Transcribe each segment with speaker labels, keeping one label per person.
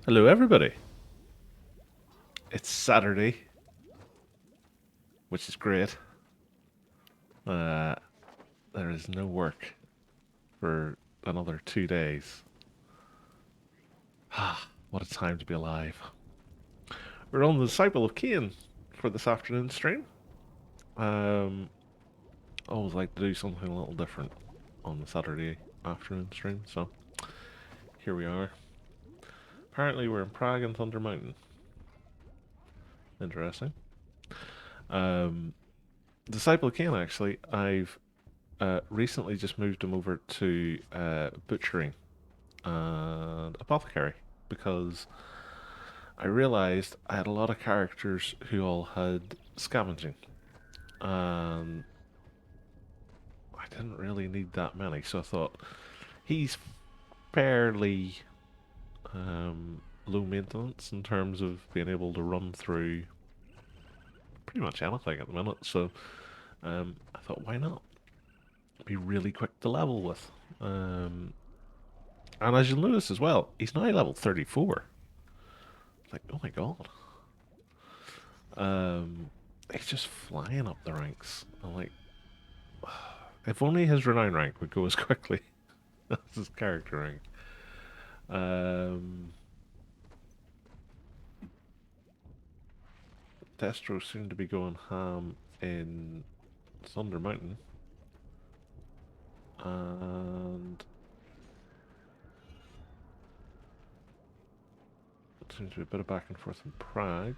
Speaker 1: Hello, everybody. It's Saturday, which is great. Uh, there is no work for another 2 days. Ah, what a time to be alive. We're on the Disciple of Khaine for this afternoon stream. Um, I always like to do something a little different on the Saturday afternoon stream, so here we are. Apparently, we're in Prague and Thunder Mountain. Interesting. Um, Disciple of Khaine, actually, I've recently just moved him over to butchering and apothecary because I realized I had a lot of characters who all had scavenging, and I didn't really need that many. So I thought he's fairly low maintenance in terms of being able to run through pretty much anything at the minute. So I thought, why not? Be really quick to level with. And as you'll notice as well, he's now level 34. It's like, oh my god. He's just flying up the ranks. I'm like, if only his renown rank would go as quickly as his character rank. Destro seemed to be going ham in Thunder Mountain. And it seems to be a bit of back and forth in Prague.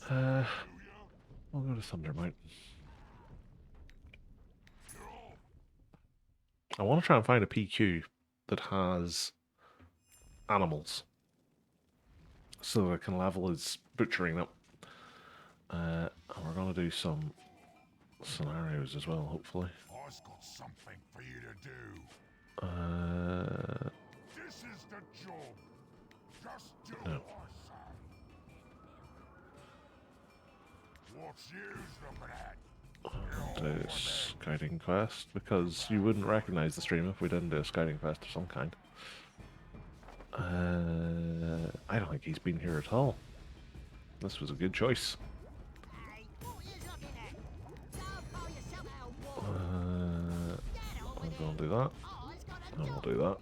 Speaker 1: We'll go to Thunder Mountain. I want to try and find a PQ that has animals so that I can level his butchering up. And we're going to do some scenarios as well, hopefully.
Speaker 2: I've got something for you to do. This is the job. Just do
Speaker 1: No.
Speaker 2: what I say. What's you looking at?
Speaker 1: Do a scouting quest because you wouldn't recognize the stream if we didn't do a scouting quest of some kind. I don't think he's been here at all. This was a good choice. I'm going to do that. And we'll do that.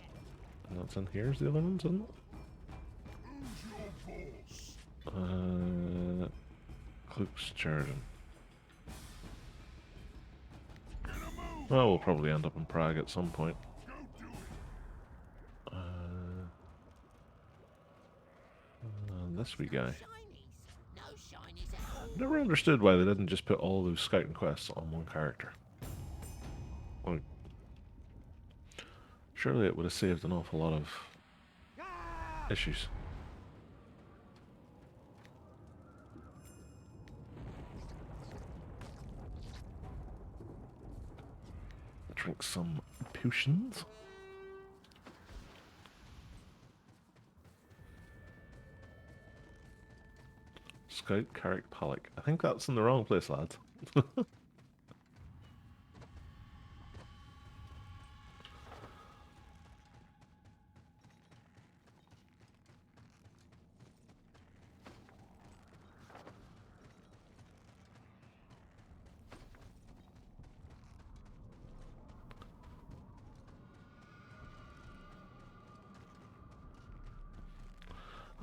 Speaker 1: And that's in here's the other ones, isn't it?
Speaker 2: Who's your boss?
Speaker 1: Cloak's Sheridan. Well, we'll probably end up in Prague at some point.
Speaker 2: Go do it.
Speaker 1: And this wee guy. Never understood why they didn't just put all those scouting quests on one character. Like, surely it would have saved an awful lot of issues. Drink some potions. Scout Carrick Pollock. I think that's in the wrong place, lads.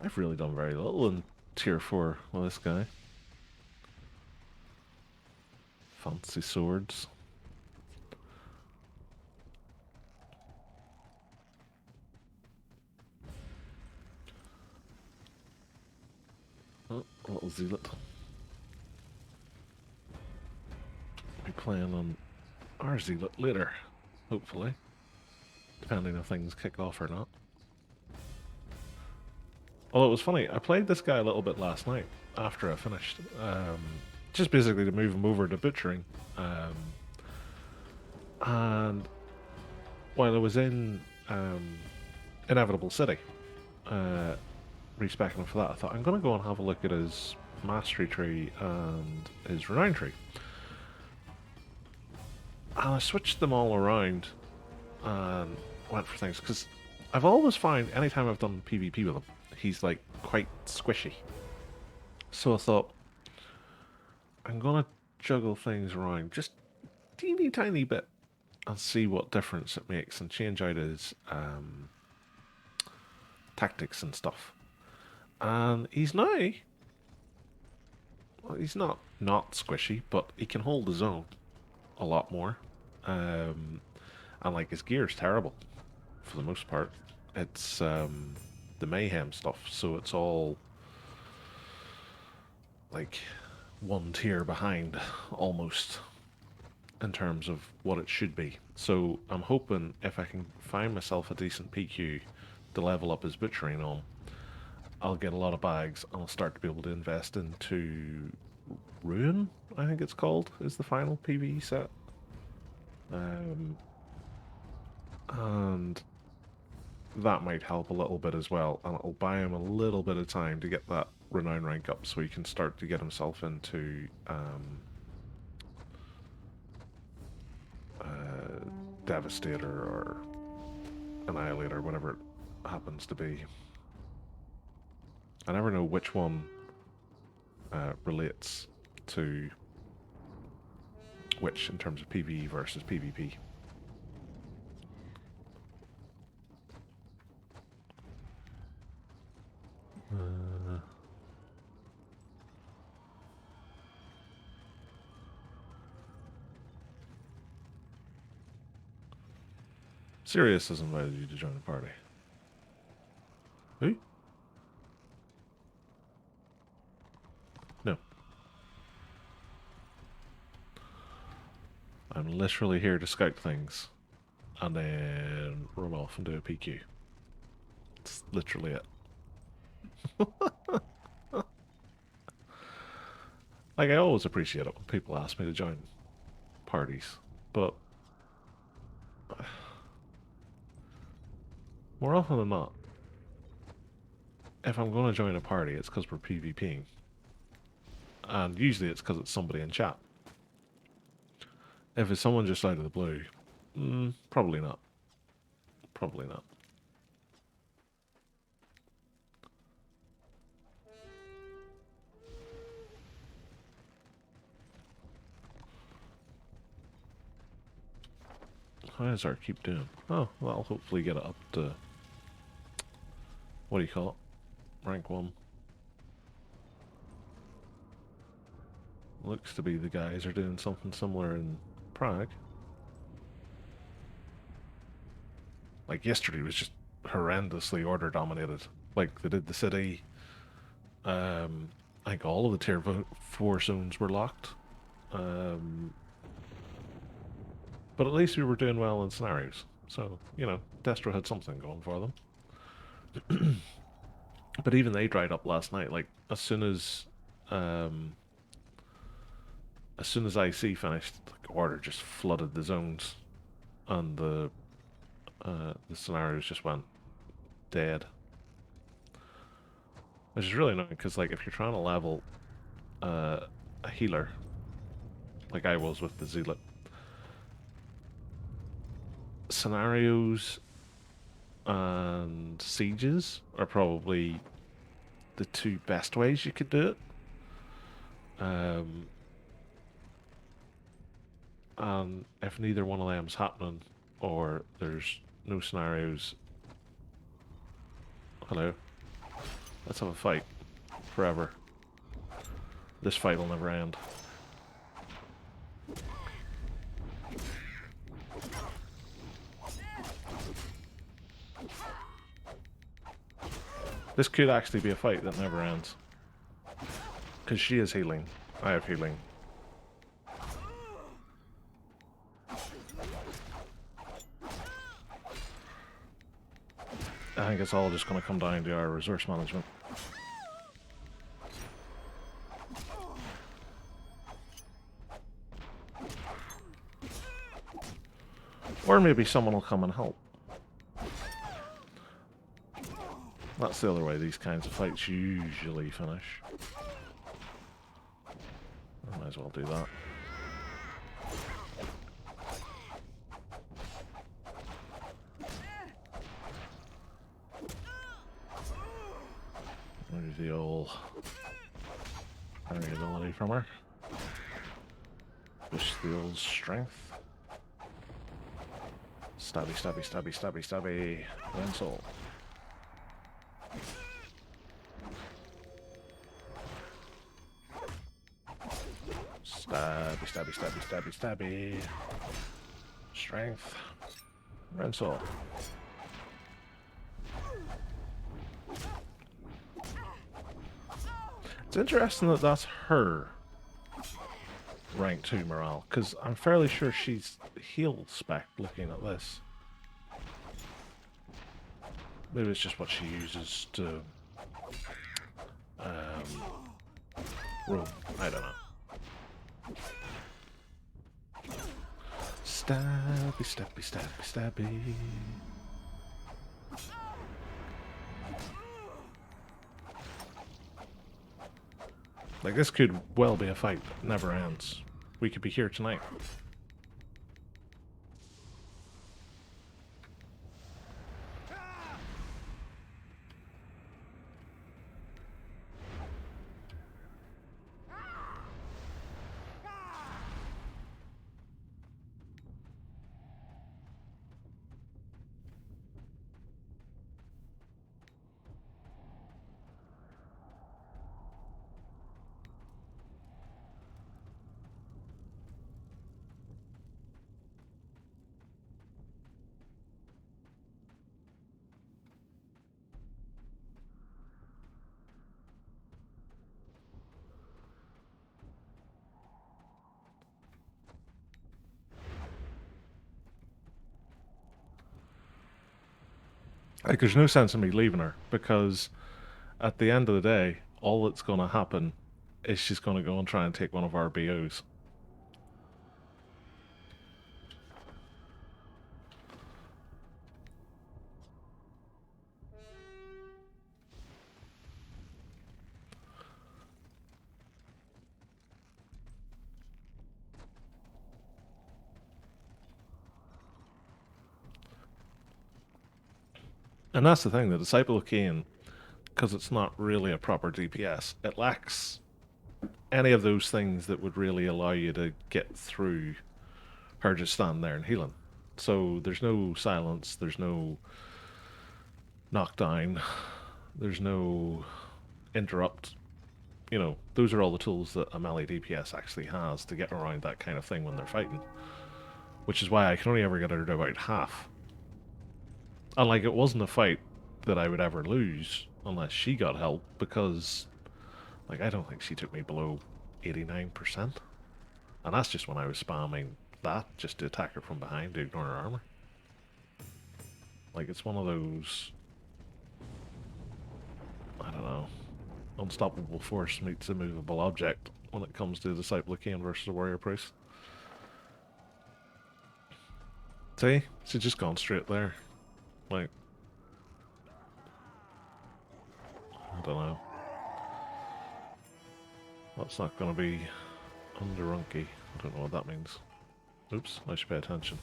Speaker 1: I've really done very little in tier 4 with this guy. Fancy swords. Oh, a little zealot. Be playing on our zealot later, hopefully. Depending if things kick off or not. Although it was funny, I played this guy a little bit last night after I finished. Just basically to move him over to butchering. And while I was in Inevitable City, respecing him for that, I thought I'm going to go and have a look at his mastery tree and his renown tree. And I switched them all around and went for things because I've always found anytime I've done PvP with him, he's like quite squishy. So I thought, I'm gonna juggle things around just teeny tiny bit and see what difference it makes and change out his tactics and stuff. And he's now, well, he's not squishy, but he can hold his own a lot more. And like his gear's terrible for the most part. It's the mayhem stuff, so it's all like one tier behind almost in terms of what it should be. So I'm hoping if I can find myself a decent PQ to level up his butchering on, I'll get a lot of bags and I'll start to be able to invest into Ruin, I think it's called, is the final PvE set. And that might help a little bit as well, and it'll buy him a little bit of time to get that renown rank up so he can start to get himself into Devastator or Annihilator, whatever it happens to be. I never know which one relates to which in terms of PvE versus PvP. Sirius has invited you to join the party. Who? No. I'm literally here to scout things and then run off and do a PQ. It's literally it. Like, I always appreciate it when people ask me to join parties, but more often than not, if I'm going to join a party, it's because we're PvPing. And usually it's because it's somebody in chat. If it's someone just out of the blue, probably not. Probably not. How does our keep doing? Oh, well, I'll hopefully get it up to... What do you call it? Rank 1. Looks to be the guys are doing something similar in Prague. Like, yesterday was just horrendously order dominated. Like, they did the city. I think all of the tier 4 zones were locked. But at least we were doing well in scenarios. So, you know, Destro had something going for them. But even they dried up last night. Like, as soon as IC finished, like, order just flooded the zones, and the scenarios just went dead. Which is really annoying because, like, if you're trying to level a healer, like I was with the Zealot, scenarios and sieges are probably the two best ways you could do it. And if neither one of them's happening, or there's no scenarios... Hello. Let's have a fight. Forever. This fight will never end. This could actually be a fight that never ends. Because she is healing. I have healing. I think it's all just going to come down to our resource management. Or maybe someone will come and help. That's the other way these kinds of fights usually finish. I might as well do that. Use the old variability from her. Push the old strength. Stabby, stabby, stabby, stabby, stabby. Rental. Stabby, stabby, stabby, stabby, stabby. Strength. Rental. It's interesting that that's her rank 2 morale, because I'm fairly sure she's heal spec looking at this. Maybe it's just what she uses to roll. I don't know. Stabby, stabby, stabby, stabby. Like, this could well be a fight that never ends. We could be here tonight. Like, there's no sense in me leaving her, because at the end of the day, all that's going to happen is she's going to go and try and take one of our BOs. And that's the thing, the Disciple of Khaine, because it's not really a proper DPS, it lacks any of those things that would really allow you to get through her just standing there and healing. So there's no silence, there's no knockdown, there's no interrupt. You know, those are all the tools that a melee DPS actually has to get around that kind of thing when they're fighting. Which is why I can only ever get her to about half. And like, it wasn't a fight that I would ever lose unless she got help, because like, I don't think she took me below 89%. And that's just when I was spamming that just to attack her from behind to ignore her armor. Like, it's one of those, I don't know, unstoppable force meets immovable object when it comes to Disciple of Khaine versus a Warrior Priest. See? She's just gone straight there. Like, I don't know. That's not going to be underrunky. I don't know what that means. Oops, I should pay attention.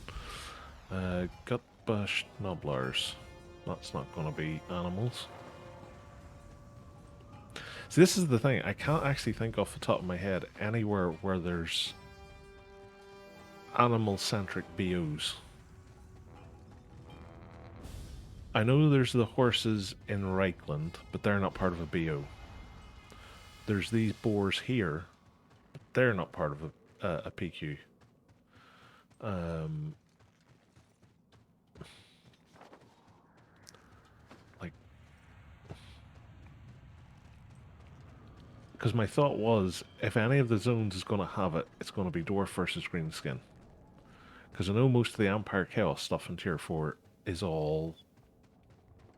Speaker 1: Gutbush Nobblers. That's not going to be animals. See, this is the thing. I can't actually think off the top of my head anywhere where there's animal-centric BOs. I know there's the horses in Reichland, but they're not part of a BO. There's these boars here, but they're not part of a PQ. Like, because my thought was, if any of the zones is going to have it, it's going to be dwarf versus greenskin. Because I know most of the Empire Chaos stuff in Tier 4 is all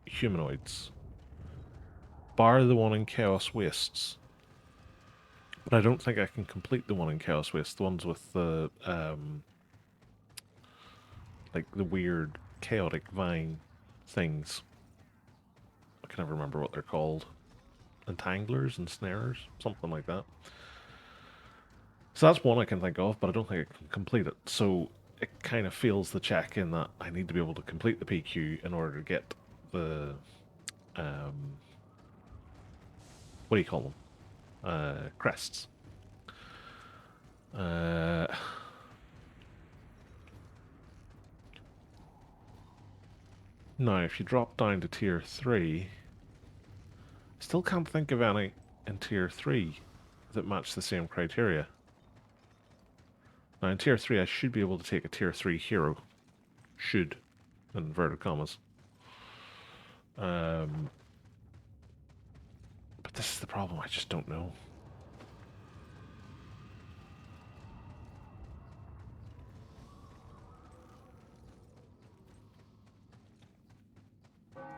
Speaker 1: humanoids, bar the one in Chaos Wastes. But I don't think I can complete the one in Chaos Wastes, the ones with the like the weird chaotic vine things. I can never remember what they're called. Entanglers and snarers, something like that. So that's one I can think of, but I don't think I can complete it. So it kind of fails the check in that I need to be able to complete the PQ in order to get the what do you call them? Crests. Now, if you drop down to tier 3, still can't think of any in tier 3 that match the same criteria. Now, in tier 3, I should be able to take a tier 3 hero. Should, in inverted commas. But this is the problem, I just don't know.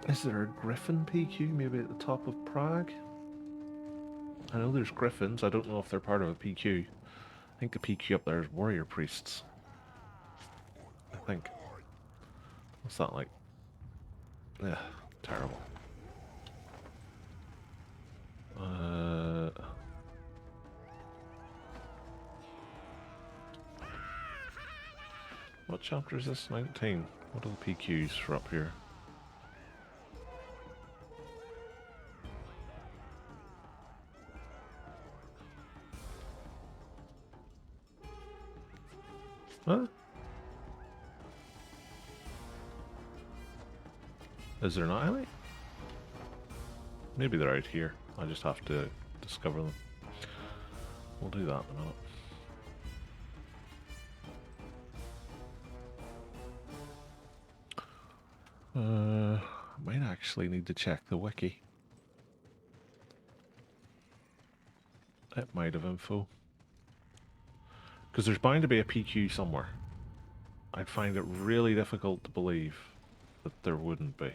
Speaker 1: Is there a Griffin PQ maybe at the top of Prague? I know there's Griffins, I don't know if they're part of a PQ. I think the PQ up there is Warrior Priests. I think. What's that like? Yeah, terrible. What chapter is this? 19. What are the PQs for up here? Huh? Is there not any? Maybe they're out here. I just have to discover them. We'll do that in a minute. Might actually need to check the wiki. It might have info. Because there's bound to be a PQ somewhere. I'd find it really difficult to believe that there wouldn't be.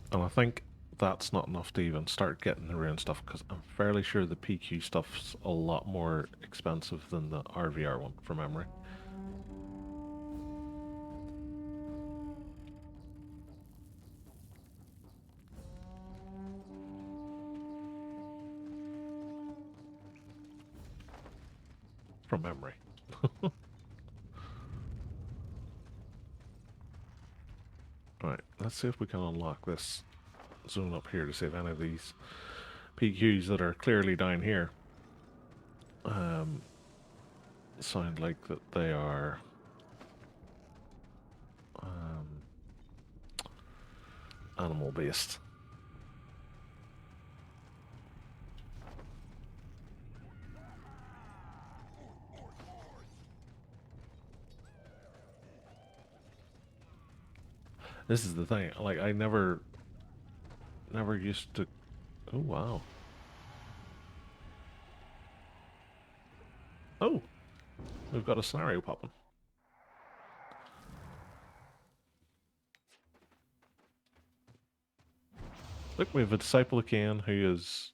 Speaker 1: And I think that's not enough to even start getting the rune stuff, because I'm fairly sure the PQ stuff's a lot more expensive than the RVR one, from memory. From memory. Right, let's see if we can unlock this zone up here to see if any of these PQs that are clearly down here sound like that they are animal based. This is the thing, like I never used to. Oh wow. Oh, we've got a scenario popping. Look, we have a Disciple of Khaine who is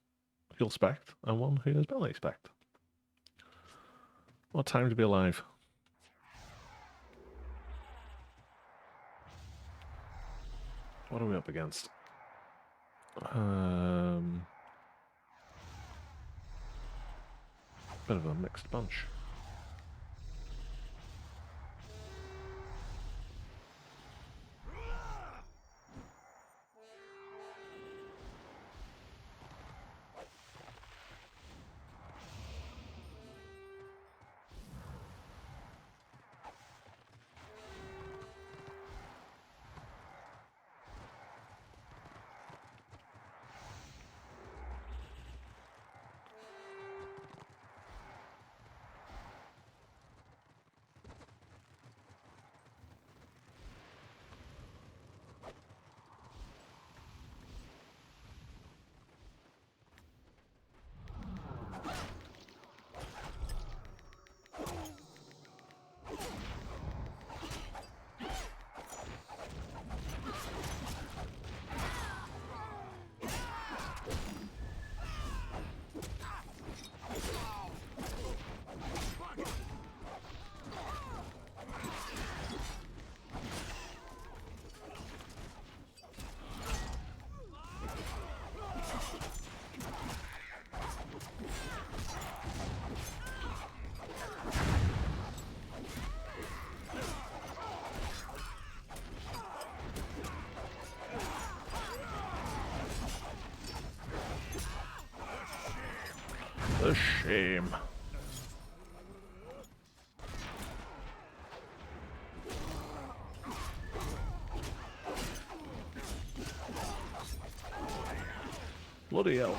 Speaker 1: Fuel Spect and one who is Belly Spect. What time to be alive. What are we up against? Bit of a mixed bunch. a shame. Bloody hell.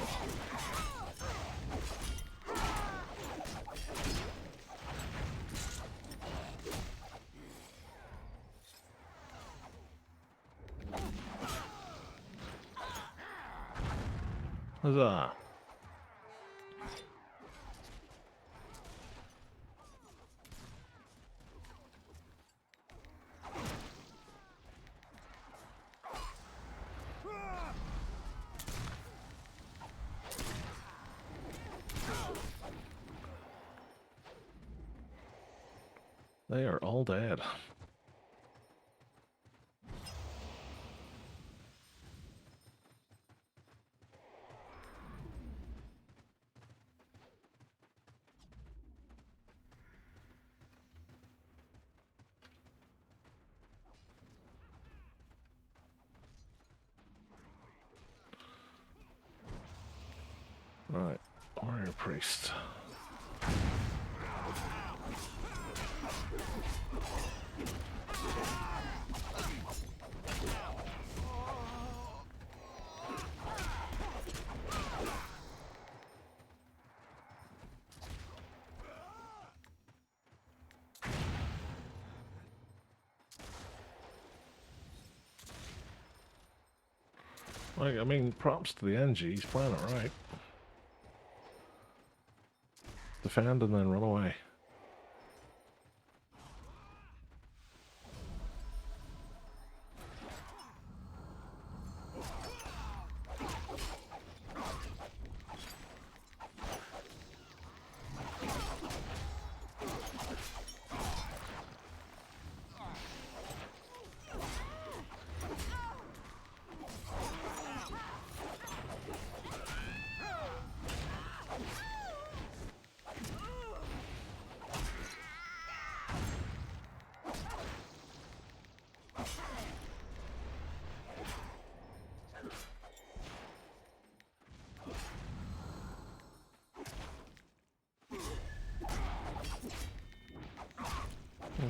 Speaker 1: Huzzah. They are all dead. Right, warrior priest. Like, I mean, props to the NG, he's playing it right. Defend and then run away.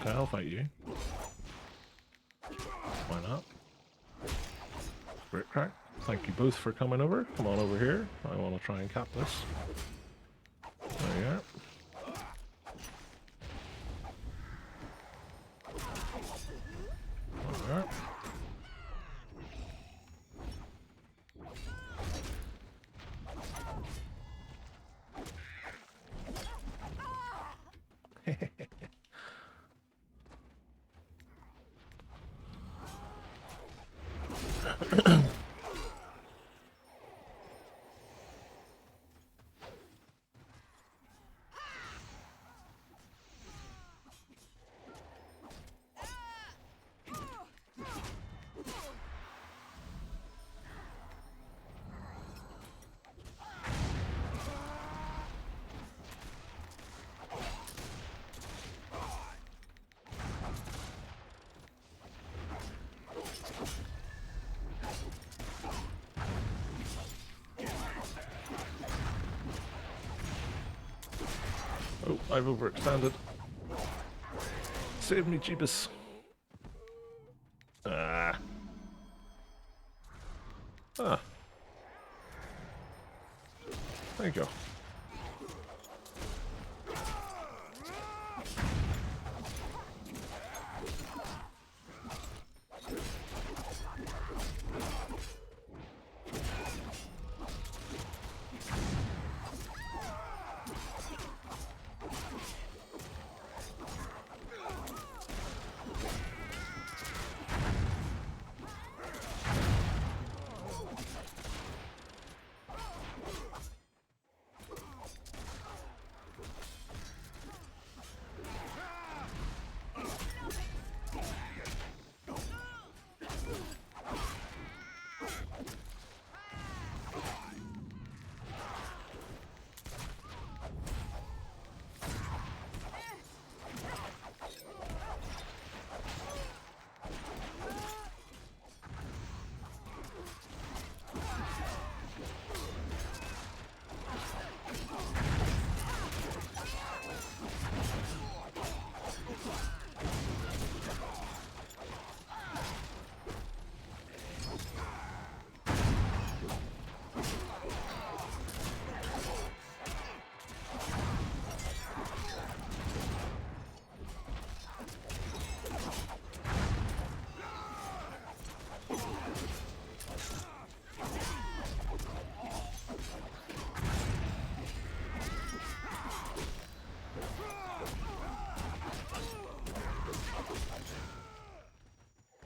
Speaker 1: Okay, I'll fight you. Why not? Great crack. Thank you both for coming over. Come on over here. I want to try and cap this. There you go. Alright. Oh, I've overextended. Save me, Jeebus. Ah. Ah. There you go.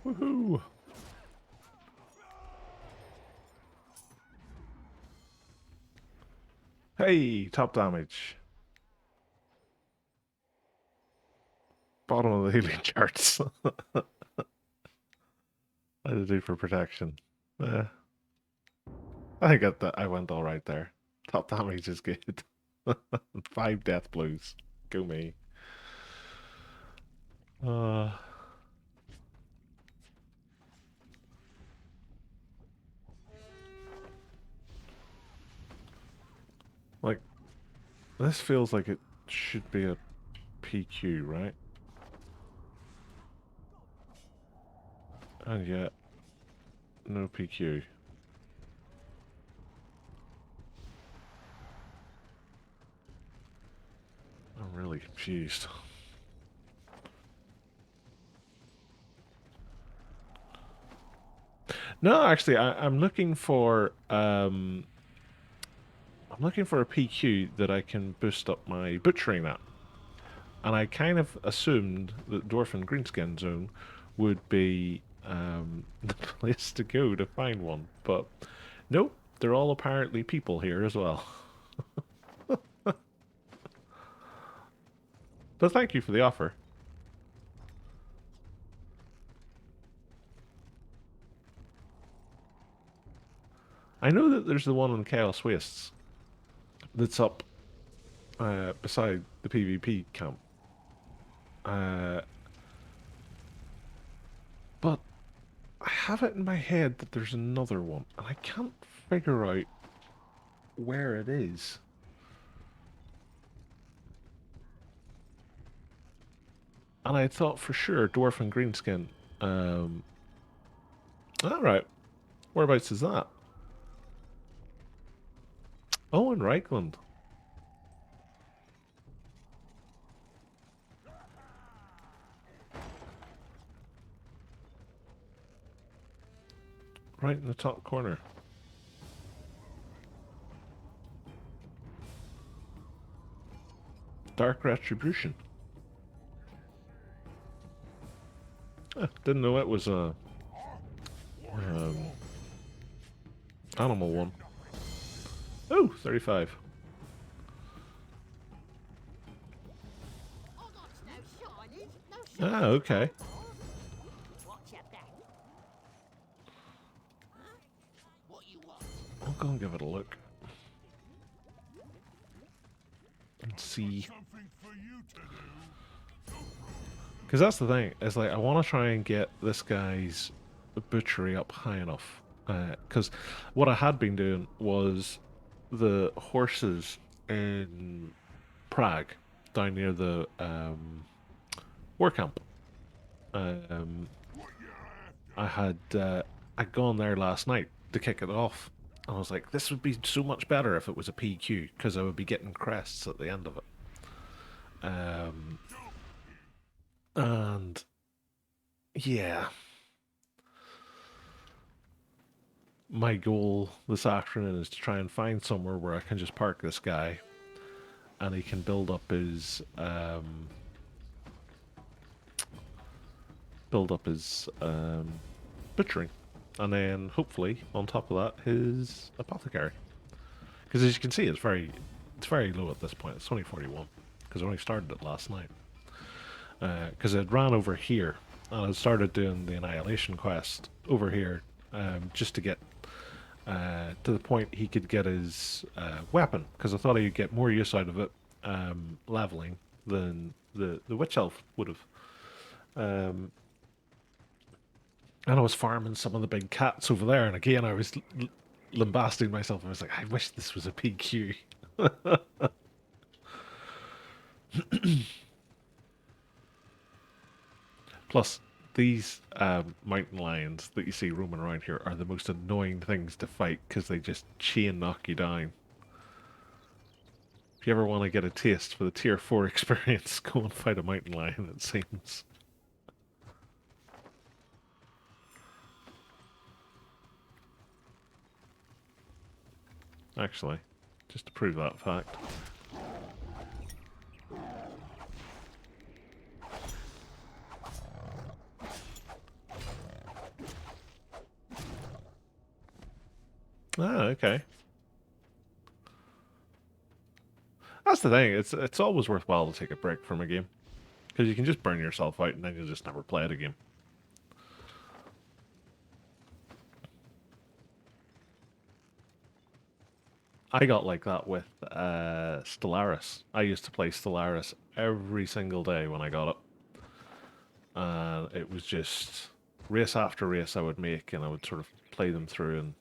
Speaker 1: Woohoo! Hey, top damage. Bottom of the healing charts. What did it do for protection? Eh, I got that. I went all right there. Top damage is good. 5 death blows. Go me. Uh, like, this feels like it should be a PQ, right? And yet, no PQ. I'm really confused. No, actually, I'm looking for I'm looking for a PQ that I can boost up my butchering at. And I kind of assumed that Dwarf and Greenskin Zone would be the place to go to find one, but nope, they're all apparently people here as well. But thank you for the offer. I know that there's the one in Chaos Wastes that's up beside the PvP camp. But I have it in my head that there's another one, and I can't figure out where it is. And I thought for sure Dwarf and Greenskin. Alright. Whereabouts is that? Oh, in Reichland. Right in the top corner. Dark Retribution. Didn't know it was a animal one. Oh, 35. Ah, okay. I'll go and give it a look. And see. Because that's the thing, is like, I want to try and get this guy's butchery up high enough. Because what I had been doing was the horses in Prague, down near the war camp. I had I'd gone there last night to kick it off. I was like, this would be so much better if it was a PQ, because I would be getting crests at the end of it. And yeah, my goal this afternoon is to try and find somewhere where I can just park this guy, and he can build up his butchering, and then hopefully on top of that his apothecary. Because as you can see, it's very low at this point. It's only 41 because I only started it last night. Because I'd ran over here and I started doing the annihilation quest over here, just to get to the point he could get his weapon, because I thought he'd get more use out of it leveling than the witch elf would have. And I was farming some of the big cats over there, and again I was lambasting myself. I was like, I wish this was a PQ. Plus, these mountain lions that you see roaming around here are the most annoying things to fight because they just chain knock you down. If you ever want to get a taste for the tier 4 experience, go and fight a mountain lion, it seems. Actually, just to prove that fact. Ah, okay. That's the thing. It's always worthwhile to take a break from a game because you can just burn yourself out and then you'll just never play it again. I got like that with Stellaris. I used to play Stellaris every single day when I got it. And it was just race after race I would make, and I would sort of play them through, and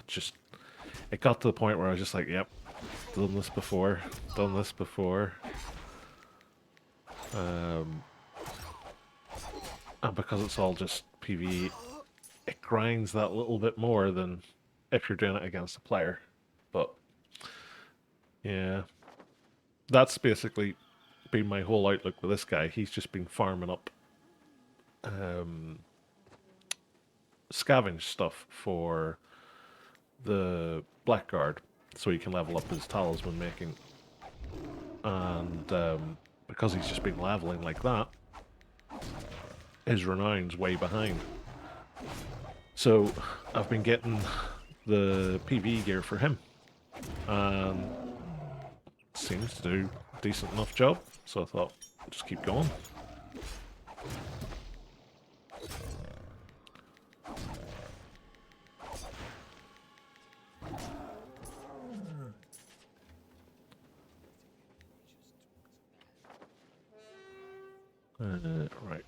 Speaker 1: just it got to the point where I was just like, "Yep, done this before, done this before." Um, and because it's all just PvE, it grinds that little bit more than if you're doing it against a player. But yeah, that's basically been my whole outlook with this guy. He's just been farming up um, scavenge stuff for the Blackguard so he can level up his talisman making. And because he's just been leveling like that, his renown's way behind. So I've been getting the PvE gear for him, and seems to do a decent enough job. So I thought, just keep going. Right.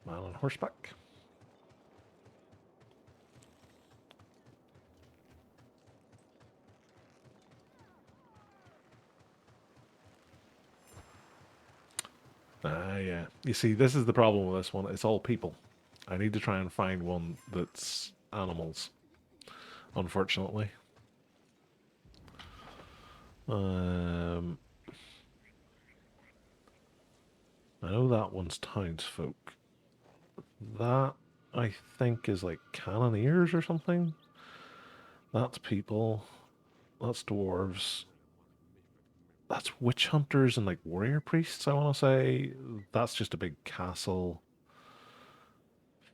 Speaker 1: Man on horseback. Ah, yeah. You see, this is the problem with this one. It's all people. I need to try and find one that's animals, unfortunately. Um, I know that one's townsfolk. That, I think, is like cannoneers or something. That's people. That's dwarves. That's witch hunters and like warrior priests, I want to say. That's just a big castle.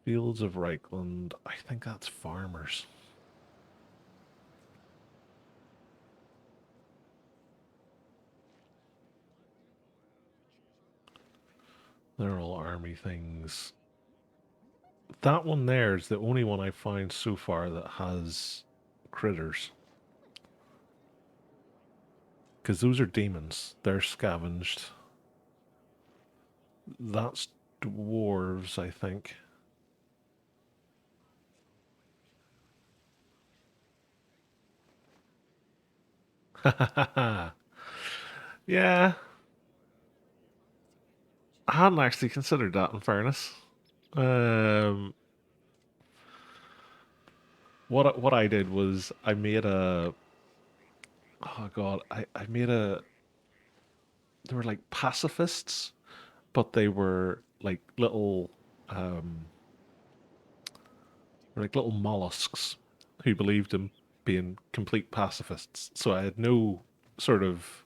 Speaker 1: Fields of Reichland. I think that's farmers. They're all army things. That one there is the only one I've found so far that has critters. Because those are demons. They're scavenged. That's dwarves, I think. Yeah, I hadn't actually considered that in fairness. Um, what I did was I made a oh god, I made a they were like pacifists, but they were um like little mollusks who believed in being complete pacifists. So I had no sort of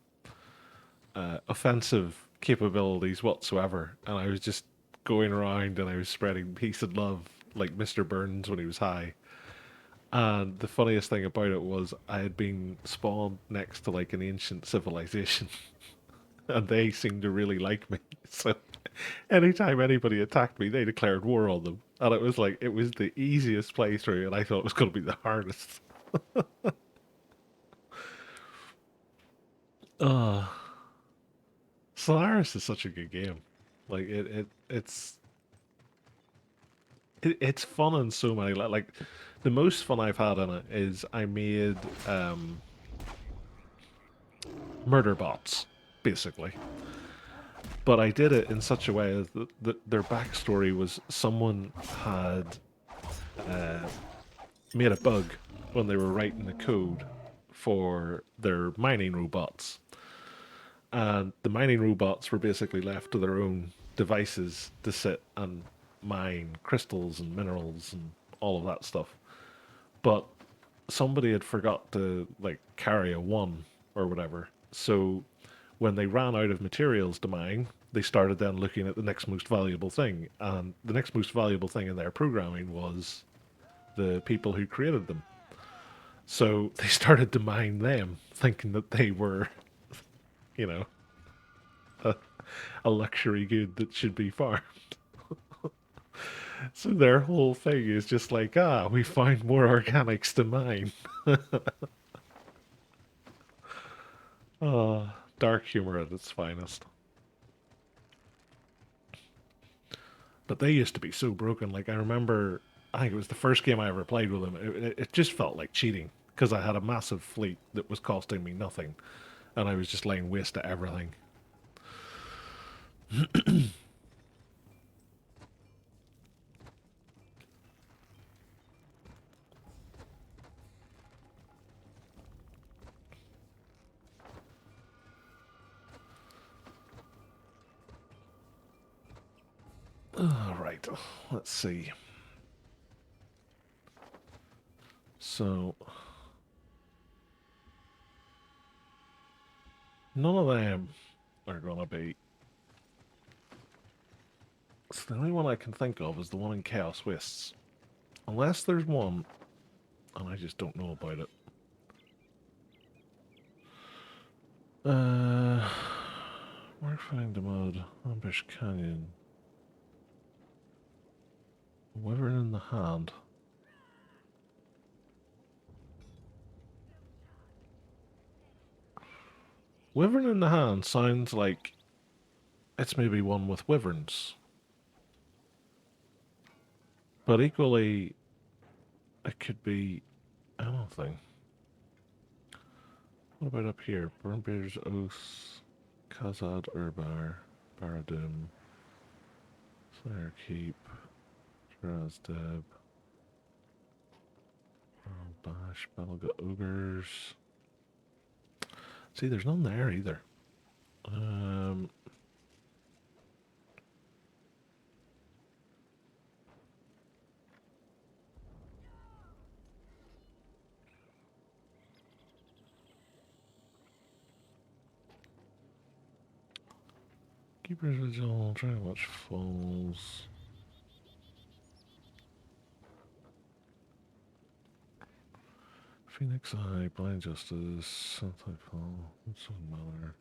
Speaker 1: offensive capabilities whatsoever, and I was just going around and I was spreading peace and love like Mr. Burns when he was high. And the funniest thing about it was I had been spawned next to like an ancient civilization, and they seemed to really like me. So anytime anybody attacked me, they declared war on them. And it was like, it was the easiest playthrough, and I thought it was going to be the hardest. Uh, Solaris is such a good game. Like it's fun in so many like the most fun I've had in it is I made murder bots basically, but I did it in such a way that their backstory was someone had uh, made a bug when they were writing the code for their mining robots, and the mining robots were basically left to their own devices to sit and mine crystals and minerals and all of that stuff. But somebody had forgot to like carry a one or whatever. So when they ran out of materials to mine, they started then looking at the next most valuable thing. And the next most valuable thing in their programming was the people who created them. So they started to mine them, thinking that they were, you know, a, a luxury good that should be farmed. So their whole thing is just like, we found more organics to mine. Oh, dark humor at its finest. But they used to be so broken. Like, I remember, I think it was the first game I ever played with them. It just felt like cheating because I had a massive fleet that was costing me nothing, and I was just laying waste to everything. All right, let's see. So, none of them are going to be. So the only one I can think of is the one in Chaos Wastes. Unless there's one, and I just don't know about it. Mark Find the Mud, Ambush Canyon. Wyvern in the Hand. Wyvern in the Hand sounds like it's maybe one with wyverns. But equally, it could be anything. What about up here? Burnbear's Oath, Khazad Urbar, Baradum, Slayer Keep, Drazdeb, Bash, Balga Ogres. See, there's none there either. Keeper's Vigil, try to watch Falls. Phoenix Eye, Blind Justice, Anti-Fall, what's another?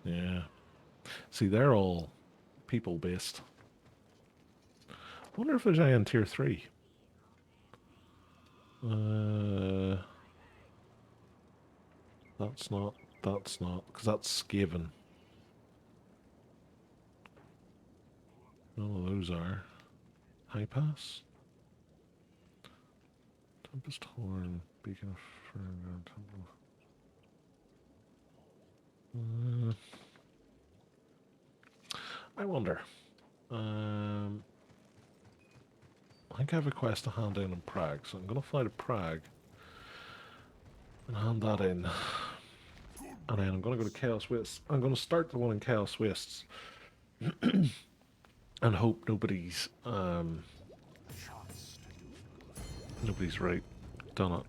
Speaker 1: Yeah. See, they're all people-based. I wonder if there's any in Tier 3. That's not, because that's Skaven. None of those are. High Pass? Tempest Horn, Beacon of Fern, Temple. I wonder. I think I have a quest to hand in Prague, so I'm going to fly to Prague and hand that in. And then I'm going to go to Chaos Wastes. I'm going to start the one in Chaos Wastes and hope nobody's right done it.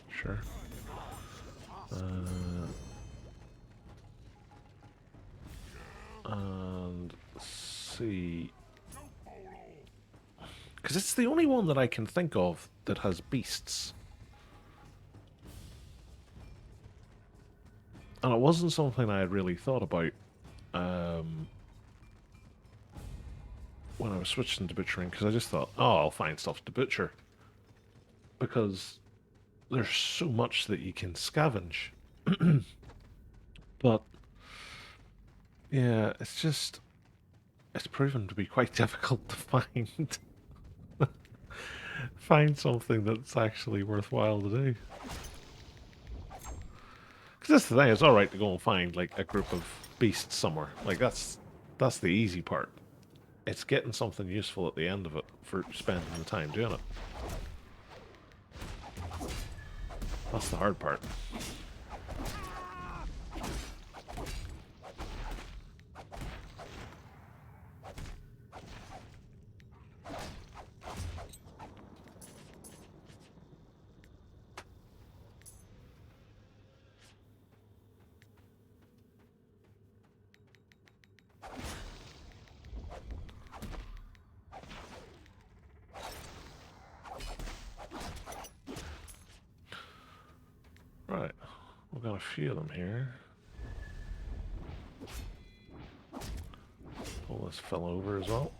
Speaker 1: Sure. And see, because it's the only one that I can think of that has beasts. And it wasn't something I had really thought about when I was switching to butchering, because I just thought, oh, I'll find stuff to butcher. Because there's so much that you can scavenge. But, yeah, it's proven to be quite difficult to find. Find something that's actually worthwhile to do. Because that's the thing, it's alright to go and find, like, a group of beasts somewhere. Like, that's the easy part. It's getting something useful at the end of it for spending the time doing it. That's the hard part. got a few of them here. Pull this fellow over as well.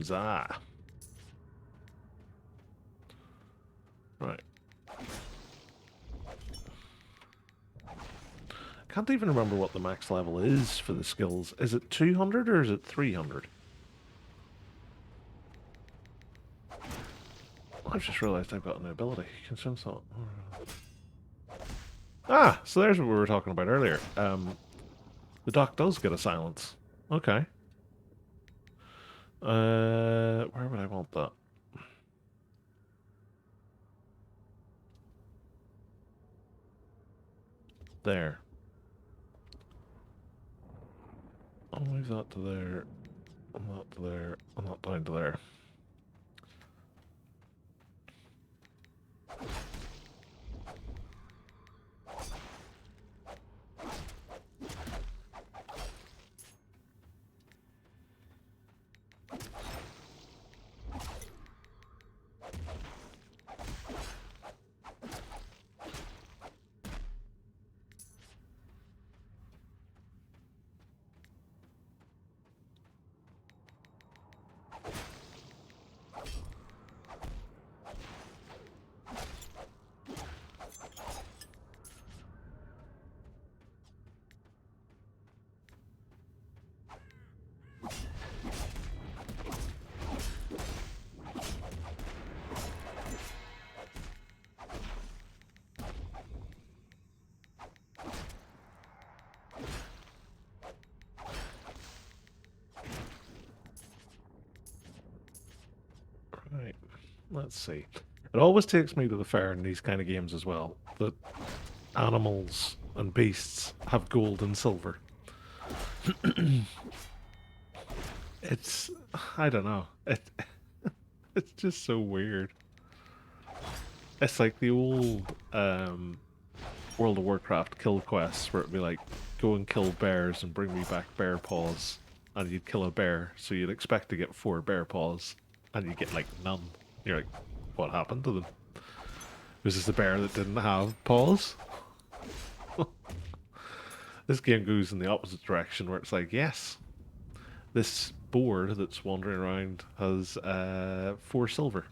Speaker 1: Zah. Right. Can't even remember what the max level is for the skills. Is it 200 or is it 300? I've just realized I've got an ability. Consume salt. Ah, so there's what we were talking about earlier. The doc does get a silence. Okay. Where would I want that? There. I'll move that to there, and that to there, and that down to there. Right, let's see. It always takes me to the fair in these kind of games as well, that animals and beasts have gold and silver. It's, I don't know, it's just so weird. It's like the old World of Warcraft kill quests where it'd be like, go and kill bears and bring me back bear paws, and you'd kill a bear, so you'd expect to get 4 bear paws, and you get like none. You're like, what happened to them? Was this a bear that didn't have paws? This game goes in the opposite direction where it's like, yes, this boar that's wandering around has 4 silver.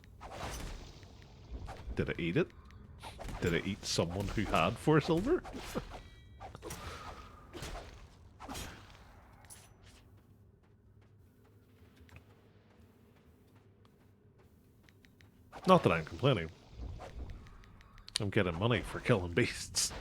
Speaker 1: Did it eat it? Did it eat someone who had 4 silver? Not that I'm complaining. I'm getting money for killing beasts.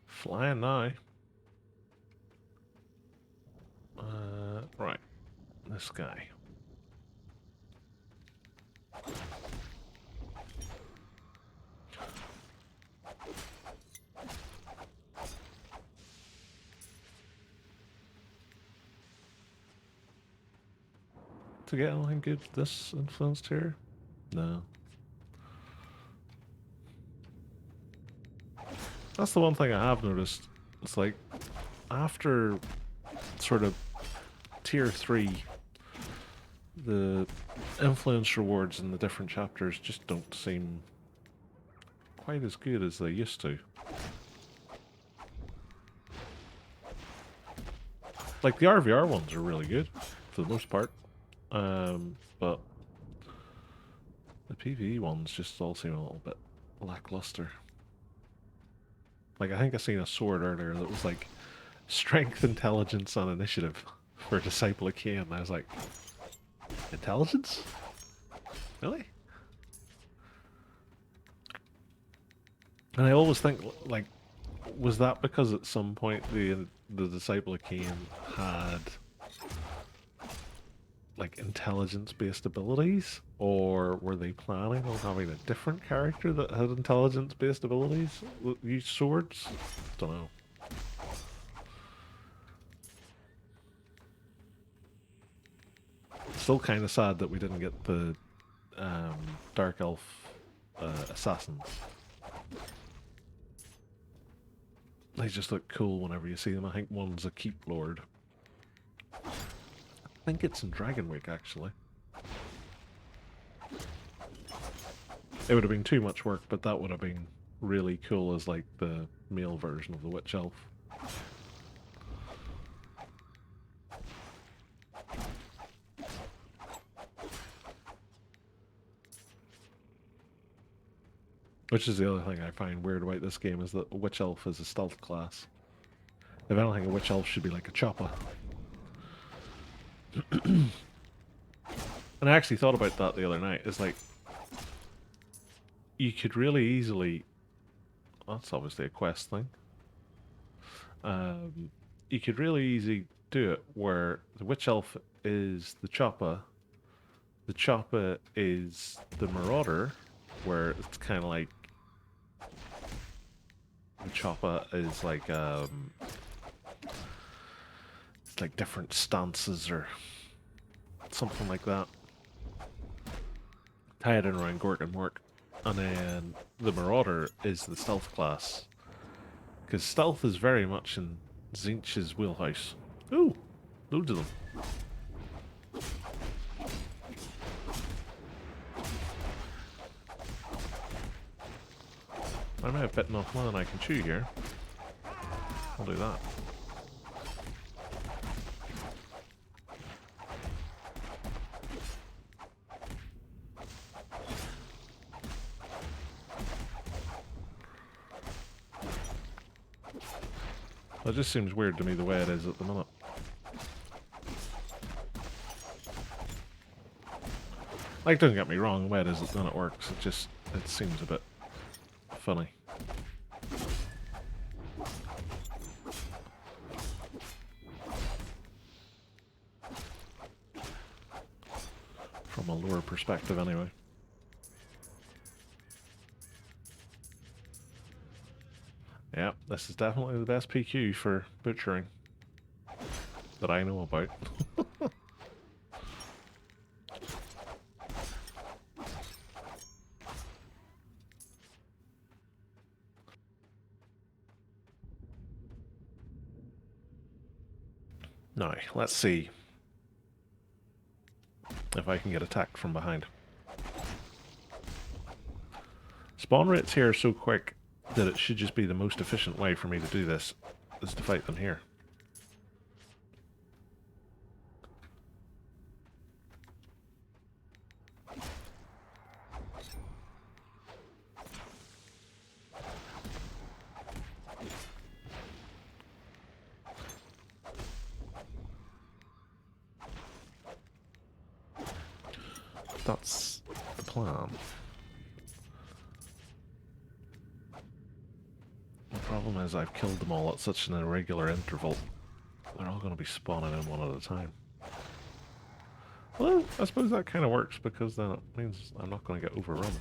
Speaker 1: Flying now. Right. This guy. To get anything good this influenced here? No. That's the one thing I have noticed. It's like, after sort of tier 3, the influence rewards in the different chapters just don't seem quite as good as they used to. Like, the RVR ones are really good, for the most part. But the PvE ones just all seem a little bit lackluster. Like, I think I seen a sword earlier that was like strength, intelligence, and initiative for Disciple of Khaine. And I was like, intelligence? Really? And I always think, like, was that because at some point the Disciple of Khaine had like intelligence-based abilities, or were they planning on having a different character that had intelligence-based abilities that used swords? Don't know. Still kind of sad that we didn't get the Dark Elf assassins. They just look cool whenever you see them. I think one's a Keep Lord. I think it's in Dragonwake, actually. It would have been too much work, but that would have been really cool as like the male version of the Witch Elf. Which is the other thing I find weird about this game, is that Witch Elf is a stealth class. If anything, a Witch Elf should be like a chopper. And I actually thought about that the other night. It's like, you could really easily... Well, that's obviously a quest thing. You could really easily do it where the Witch Elf is the chopper is the Marauder, where it's kind of like the chopper is like it's like different stances or something like that. Tie it in around Gork and Mork. And then the Marauder is the stealth class. Because stealth is very much in Zinch's wheelhouse. Ooh, loads of them. I may have bitten off more than I can chew here. I'll do that. That just seems weird to me the way it is at the minute. Like, don't get me wrong, the way it is at the minute works. It seems a bit funny. From a lore perspective, anyway. Yeah, this is definitely the best PQ for butchering that I know about. Now, let's see if I can get attacked from behind. Spawn rates here are so quick that it should just be the most efficient way for me to do this, is to fight them here. That's the plan. The problem is I've killed them all at such an irregular interval. They're all going to be spawning in one at a time. Well, I suppose that kind of works, because then it means I'm not going to get overrun.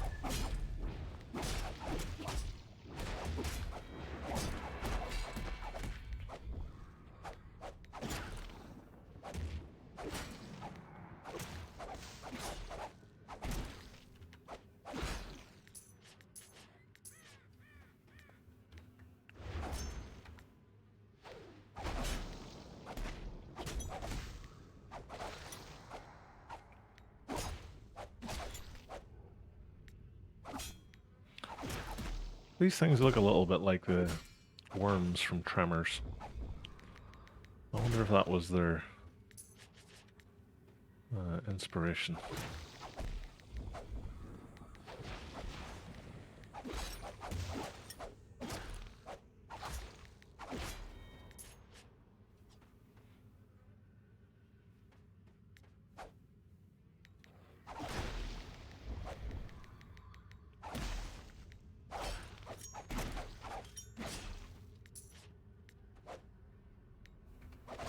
Speaker 1: These things look a little bit like the worms from Tremors. I wonder if that was their inspiration.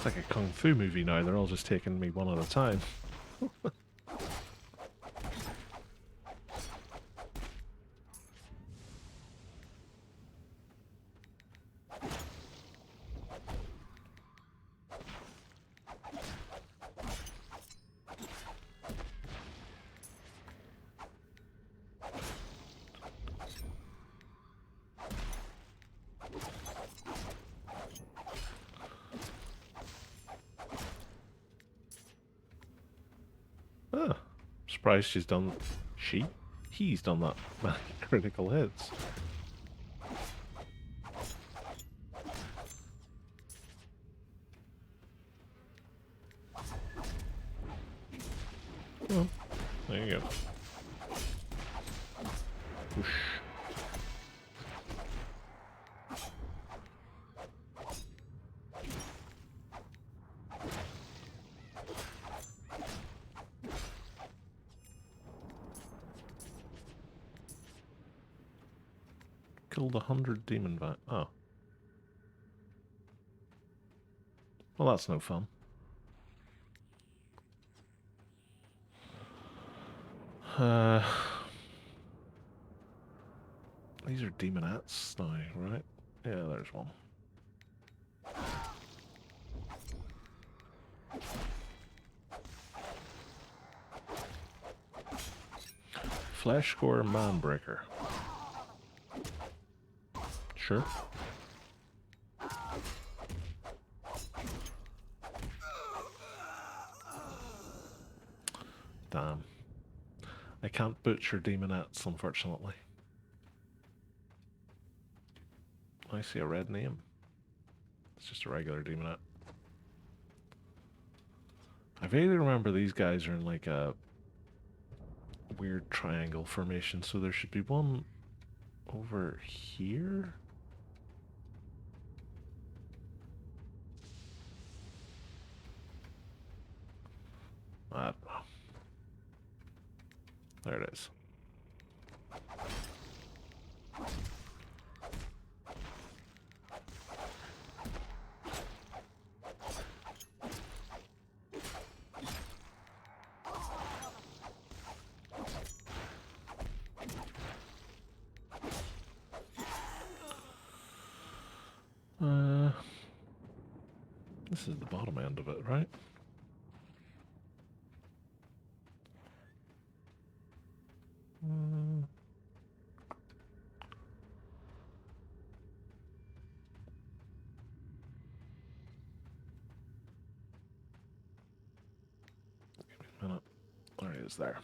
Speaker 1: like a kung fu movie now. They're all just taking me one at a time. Ah, surprised she's done. He's done that many critical hits. Oh, there you go. Whoosh. Killed 100 demon bat. Oh. Well, that's no fun. These are demonettes now, right? Yeah, there's one. Flesh Score Manbreaker. Sure. Damn. I can't butcher demonettes, unfortunately. I see a red name. It's just a regular demonette. I vaguely remember these guys are in like a weird triangle formation, so there should be one over here? I don't know. There it is. This is the bottom end of it, right? Give me a minute. There it is there.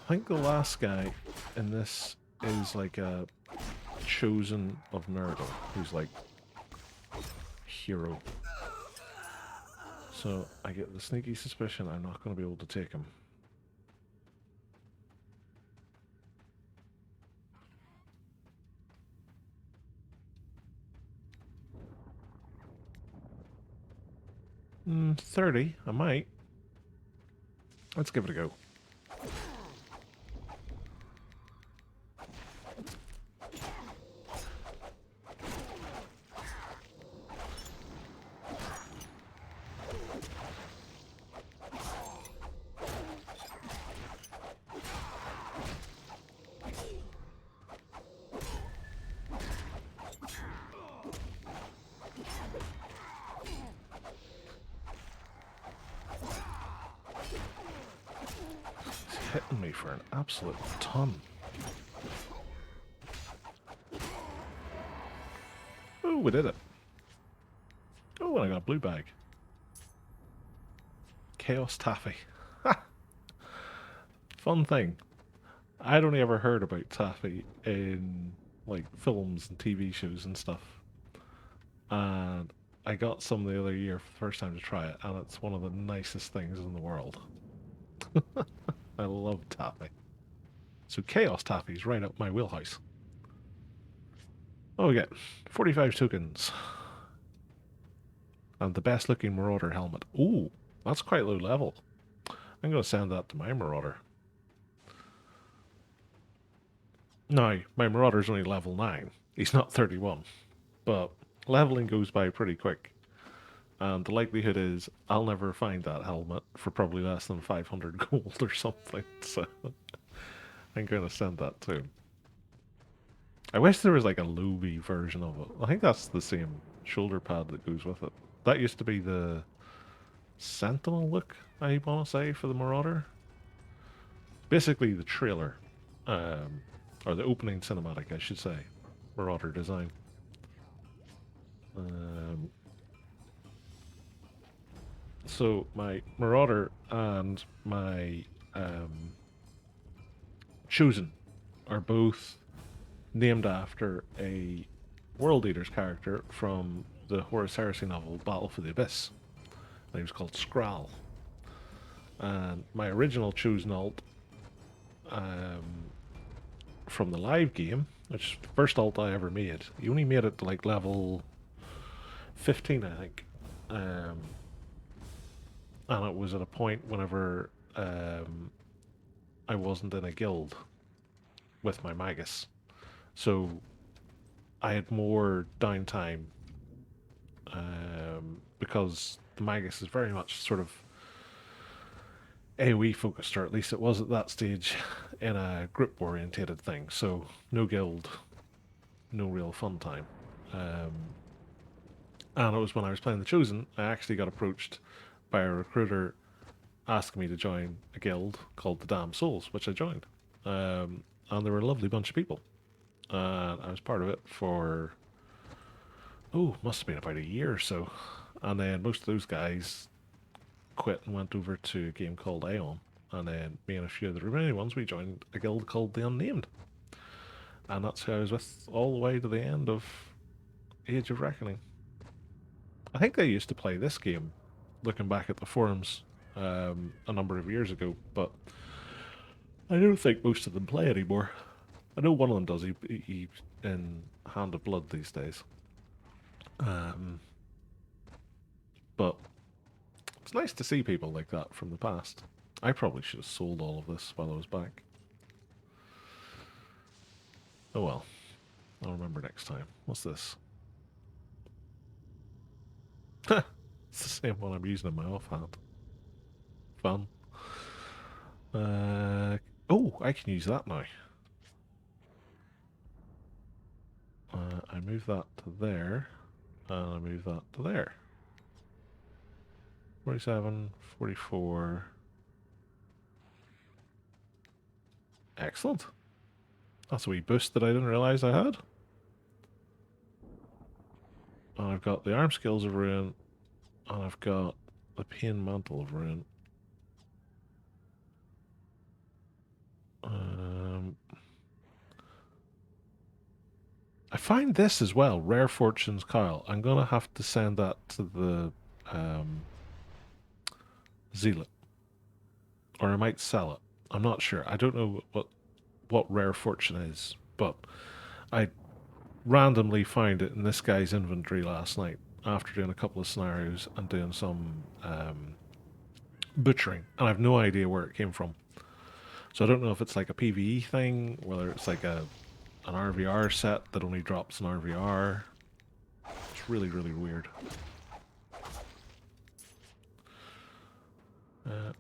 Speaker 1: I think the last guy in this is like a chosen of Nurgle, who's like hero. So I get the sneaky suspicion I'm not going to be able to take him. Mm, 30, I might. Let's give it a go. Hitting me for an absolute ton. Oh, we did it. Oh, and I got a blue bag. Chaos Taffy. Fun thing. I'd only ever heard about Taffy in like films and TV shows and stuff. And I got some the other year for the first time to try it, and it's one of the nicest things in the world. I love Taffy. So Chaos Taffy's right up my wheelhouse. Oh, we get 45 tokens. And the best looking Marauder helmet. Ooh, That's quite low level. I'm going to send that to my Marauder. Now, my Marauder's only level 9. He's not 31. But leveling goes by pretty quick. And the likelihood is I'll never find that helmet for probably less than 500 gold or something. So I'm going to send that to him. I wish there was like a Luby version of it. I think that's the same shoulder pad that goes with it. That used to be the Sentinel look, I want to say, for the Marauder. Basically the trailer. Or the opening cinematic, I should say. Marauder design. So my Marauder and my Chosen are both named after a World Eaters character from the Horus Heresy novel Battle for the Abyss. And he was called Skral. And my original Chosen alt from the live game, which is the first alt I ever made, you only made it to like level 15, I think. And it was at a point whenever I wasn't in a guild with my Magus. So I had more downtime because the Magus is very much sort of AoE focused, or at least it was at that stage, in a group orientated thing. So no guild, no real fun time. And it was when I was playing the Chosen, I actually got approached by a recruiter asking me to join a guild called the Damned Souls, which I joined. And they were a lovely bunch of people. And I was part of it for, must have been about a year or so. And then most of those guys quit and went over to a game called Aeon. And then me and a few of the remaining ones, we joined a guild called the Unnamed. And that's who I was with all the way to the end of Age of Reckoning. I think they used to play this game, looking back at the forums a number of years ago, but I don't think most of them play anymore. I know one of them does. He's in Hand of Blood these days. But it's nice to see people like that from the past. I probably should have sold all of this while I was back. Oh well. I'll remember next time. What's this? It's the same one I'm using in my offhand. Fun. I can use that now. I move that to there, and I move that to there. 47, 44. Excellent. That's a wee boost that I didn't realise I had. And I've got the arm skills of Ruin, and I've got the Pain Mantle of Ruin. I find this as well, Rare Fortunes Cowl. I'm going to have to send that to the Zealot. Or I might sell it. I'm not sure. I don't know what Rare Fortune is, but I randomly found it in this guy's inventory last night after doing a couple of scenarios and doing some butchering, and I've no idea where it came from. So I don't know if it's like a PvE thing, whether it's like an RVR set that only drops an RVR. It's really, really weird.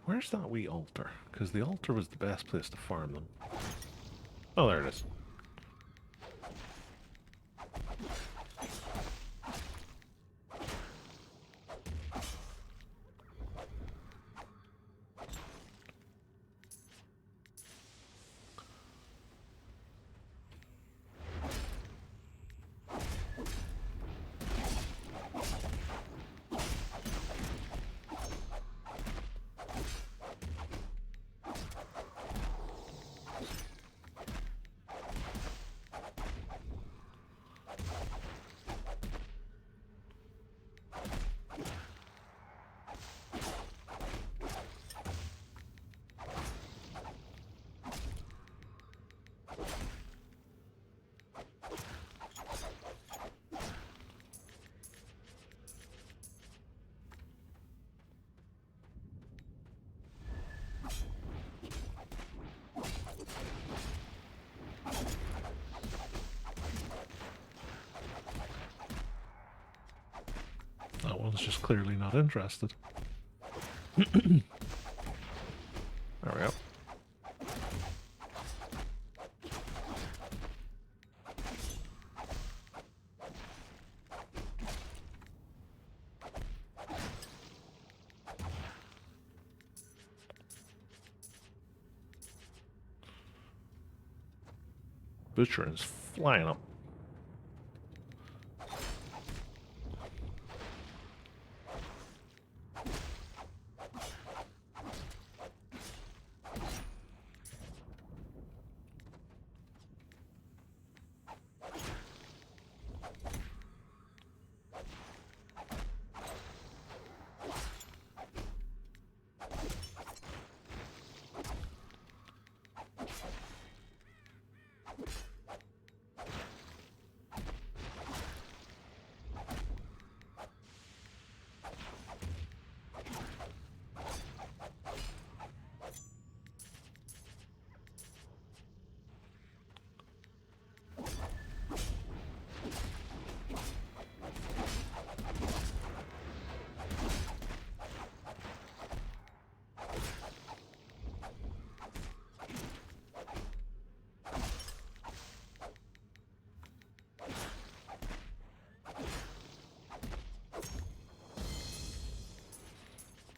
Speaker 1: Where's that wee altar? Because the altar was the best place to farm them. Oh, there it is. one's just clearly not interested. There we go. Butchering's flying up.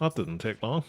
Speaker 1: That didn't take long.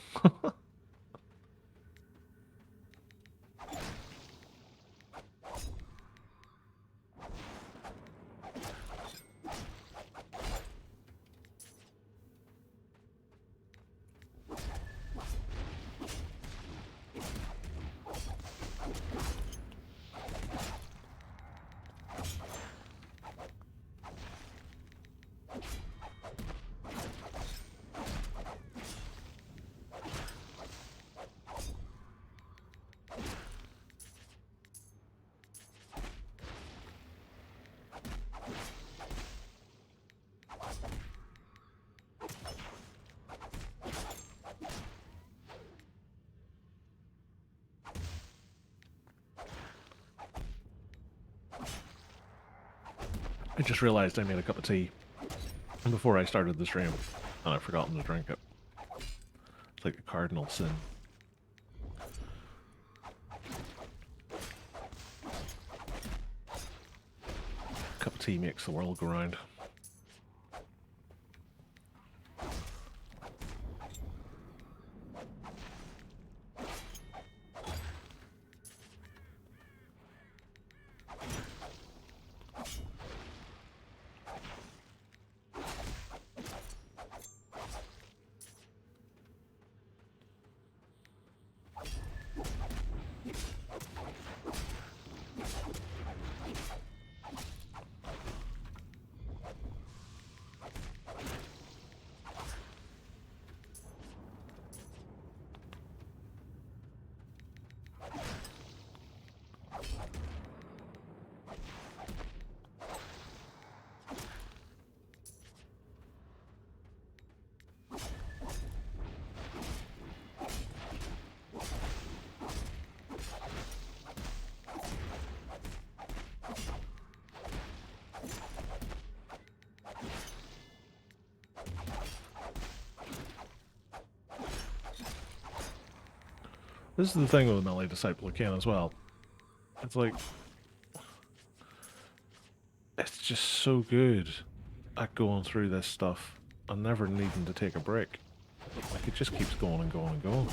Speaker 1: I just realized I made a cup of tea before I started the stream, and I've forgotten to drink it. It's like a cardinal sin. Cup of tea makes the world go round. This is the thing with Melee Disciple of Khaine as well. It's like, it's just so good at going through this stuff and never needing to take a break. Like, it just keeps going and going and going.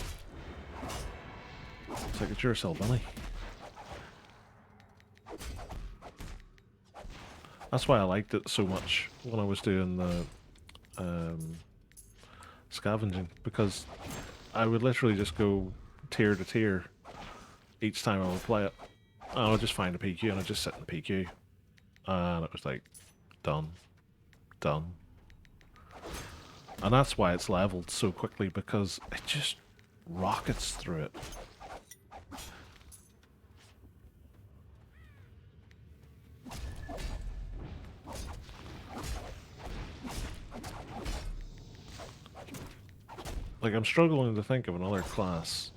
Speaker 1: It's like, it's your cell, Billy. That's why I liked it so much when I was doing the scavenging, because I would literally just go tier to tier each time I would play it. And I would just find a PQ and I'd just sit in the PQ. And it was like, done. Done. And that's why it's leveled so quickly, because it just rockets through it. Like, I'm struggling to think of another class.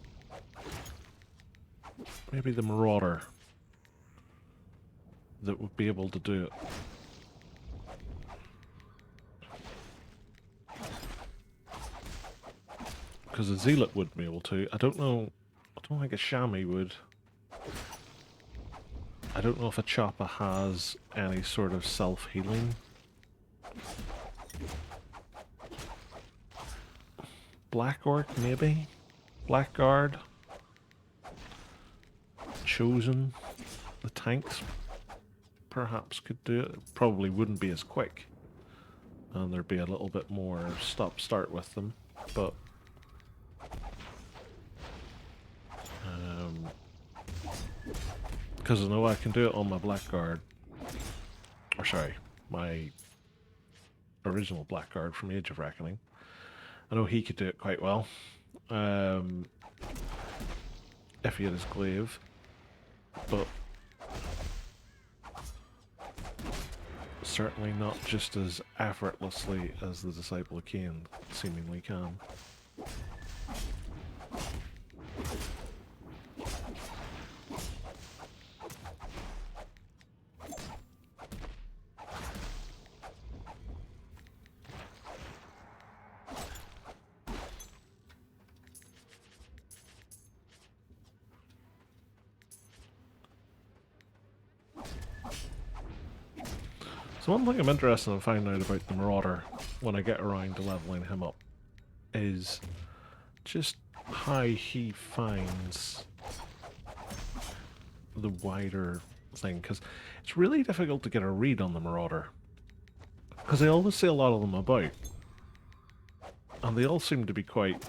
Speaker 1: Maybe the Marauder that would be able to do it. because a zealot would be able to. I don't know. I don't think a chamois would. I don't know if a chopper has any sort of self-healing. Black Orc, maybe? Blackguard? Chosen? The tanks perhaps could do it. Probably wouldn't be as quick. And there'd be a little bit more stop-start with them. But... because I know I can do it on my Blackguard. Or sorry, my original Blackguard from Age of Reckoning. I know he could do it quite well. If he had his glaive. But certainly not just as effortlessly as the Disciple of Khaine seemingly can. So one thing I'm interested in finding out about the Marauder when I get around to leveling him up is just how he finds the wider thing, because it's really difficult to get a read on the Marauder, because I always see a lot of them about, and they all seem to be quite,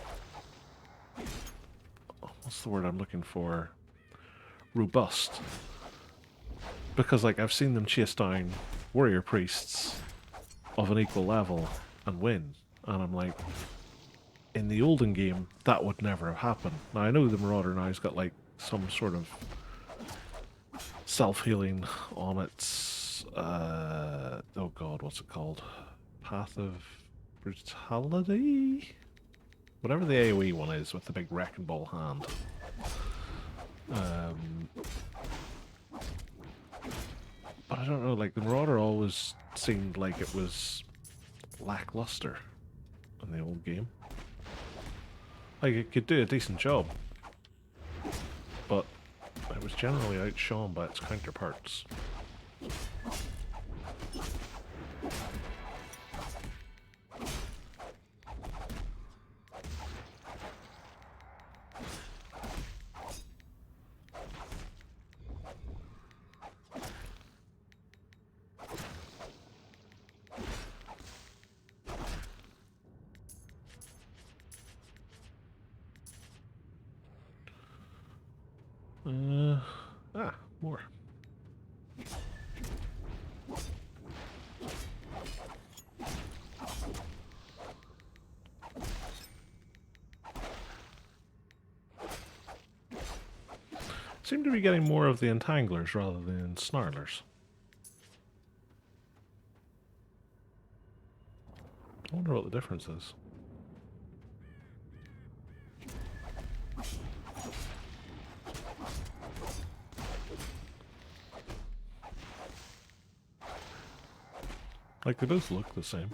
Speaker 1: what's the word I'm looking for, robust, because like I've seen them chase down warrior priests of an equal level and win, and I'm like, in the olden game that would never have happened. Now I know the Marauder now's got like some sort of self-healing on its oh god, what's it called, Path of Brutality, whatever the AoE one is with the big wrecking ball hand. But I don't know, like the Marauder always seemed like it was lackluster in the old game. Like it could do a decent job, but it was generally outshone by its counterparts. More. Seem to be getting more of the entanglers rather than snarlers. I wonder what the difference is. Like, they both look the same.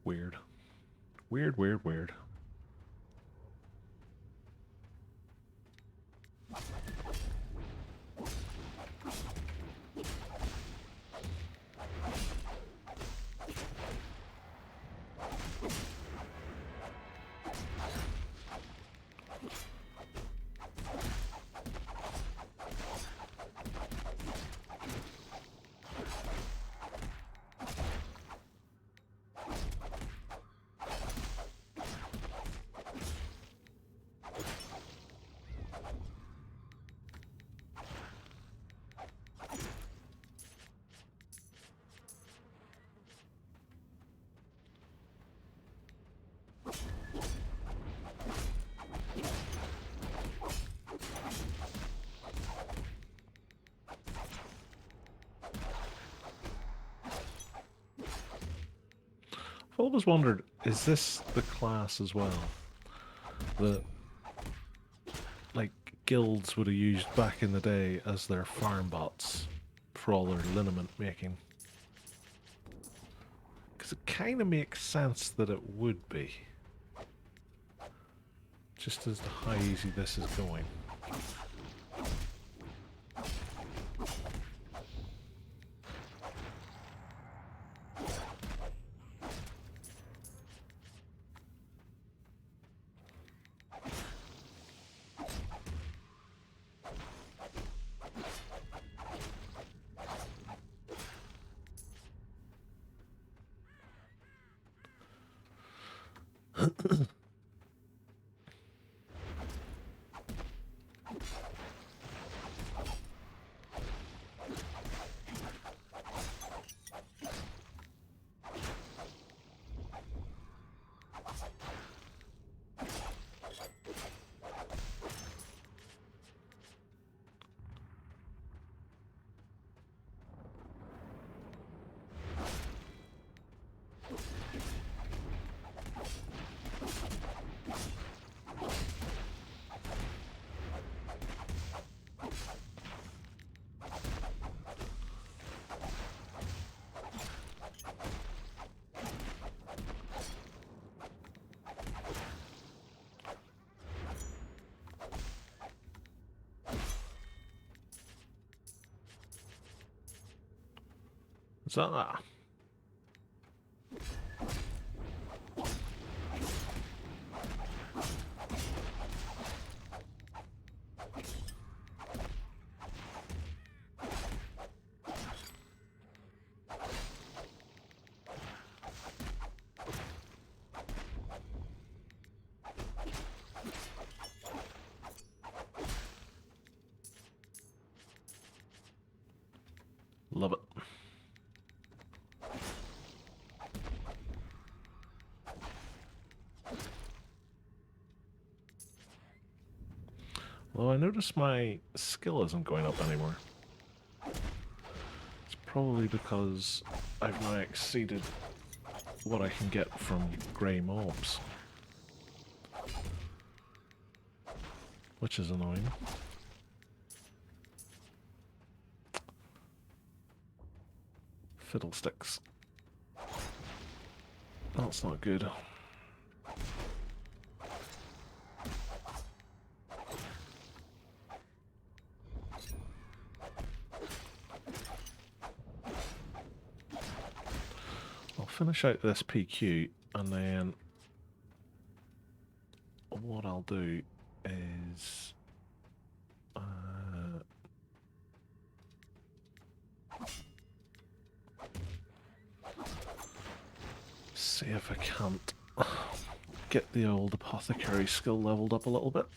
Speaker 1: Weird. Weird, weird, weird. I've always wondered, is this the class as well that, like, guilds would have used back in the day as their farm bots for all their liniment making? kind of makes sense that it would be. Just as to how easy this is going. Zah! Love it. Well, I notice my skill isn't going up anymore. It's probably because I've now exceeded what I can get from grey mobs. Which is annoying. Fiddlesticks. That's not good. I'll finish out this PQ and then what I'll do is see if I can't get the old apothecary skill leveled up a little bit.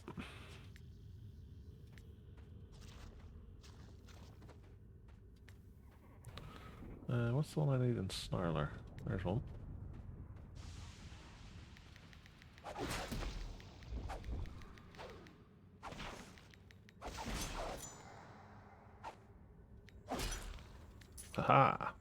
Speaker 1: What's the one I need in Snarler? There's one. Aha!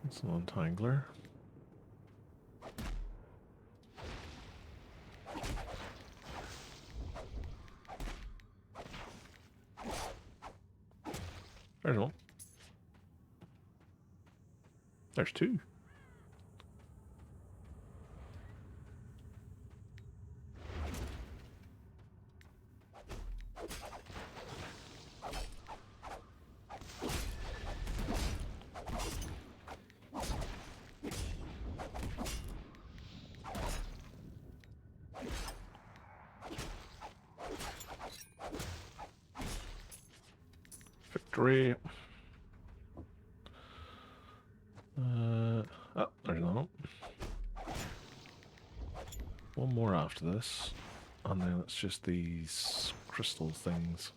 Speaker 1: It's an untangler. There's one. There's two. Victory. Oh, there's another one. One more after this, and then it's just these crystal things.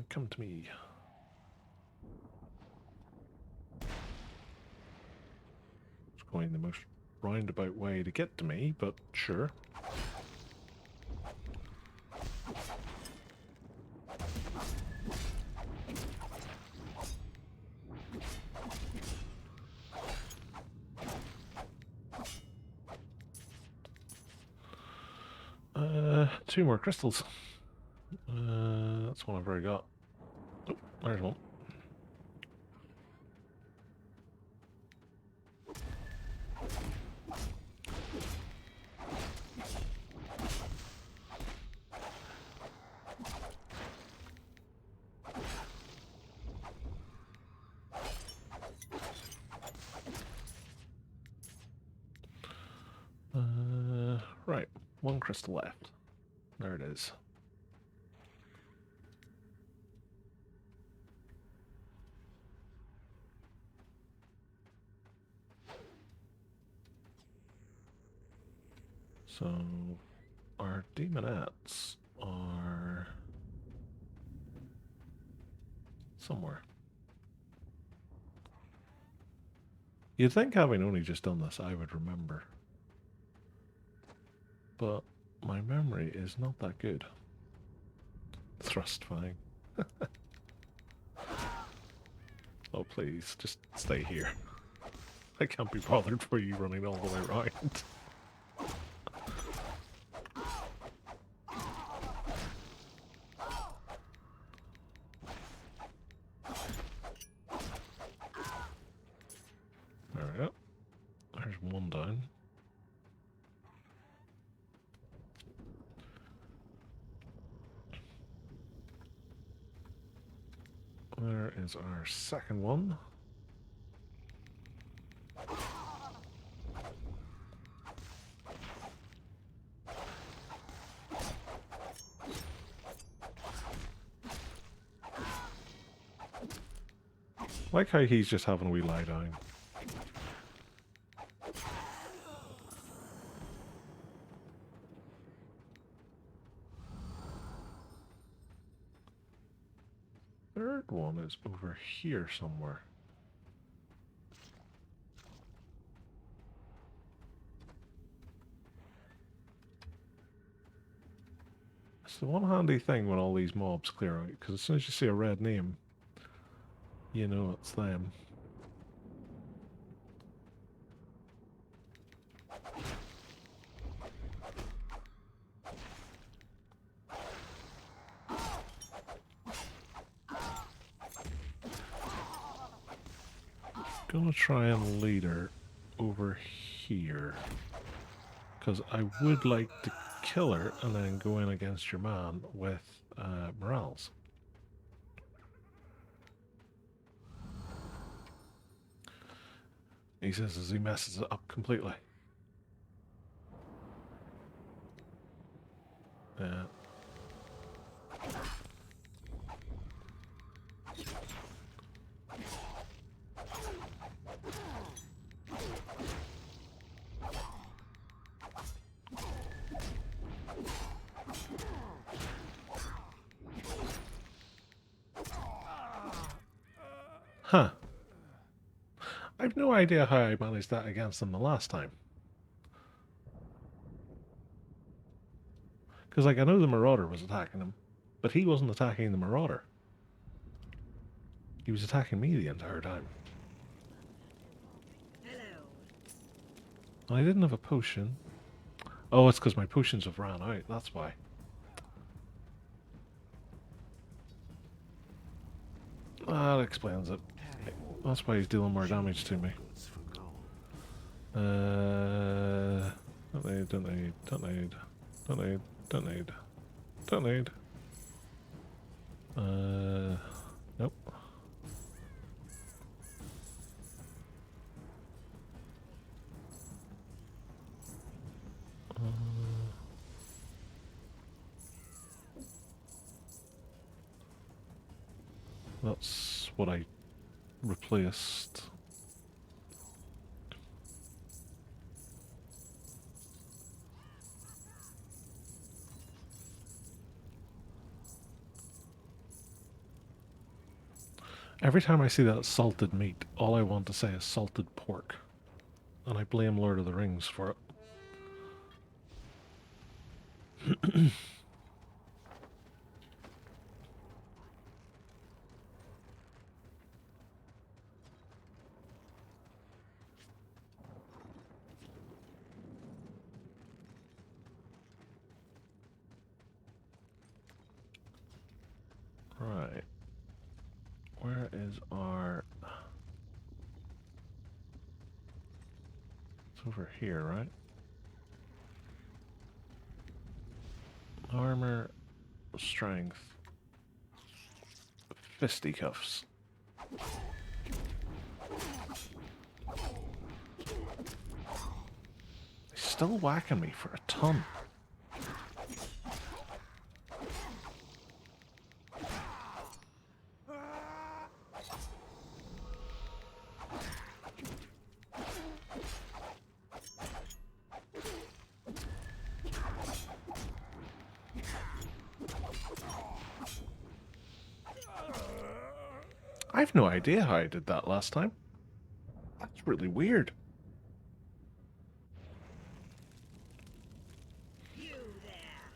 Speaker 1: Come to me. going the most roundabout way to get to me, but sure. Two more crystals. That's one I've already got. Oh, there's one. Right, one crystal left. There it is. So, our demonettes are somewhere. You'd think having only just done this, I would remember. But my memory is not that good. Thrustifying. Oh, please, just stay here. I can't be bothered for you running all the way around. There we go. There's one down. There is our second one. Like how he's just having a wee lie down. Third one is over here somewhere. It's the one handy thing when all these mobs clear out, because as soon as you see a red name, you know it's them. Gonna try and lead her over here, because I would like to kill her and then go in against your man with morals. He says as he messes it up completely. Yeah. Huh. I've no idea how I managed that against them the last time. Because, like, I know the Marauder was attacking him, but he wasn't attacking the Marauder. He was attacking me the entire time.
Speaker 3: Hello.
Speaker 1: And I didn't have a potion. Oh, it's because my potions have ran out, that's why. That explains it. That's why he's dealing more damage to me. Don't need, don't need, don't need, don't need, don't need, don't need. Nope. That's what I replaced. Every time I see that salted meat, all I want to say is salted pork. And I blame Lord of the Rings for it. Right. Where is our... It's over here, right? Armor, strength, fisticuffs. He's still whacking me for a ton. I have no idea how I did that last time. That's really weird.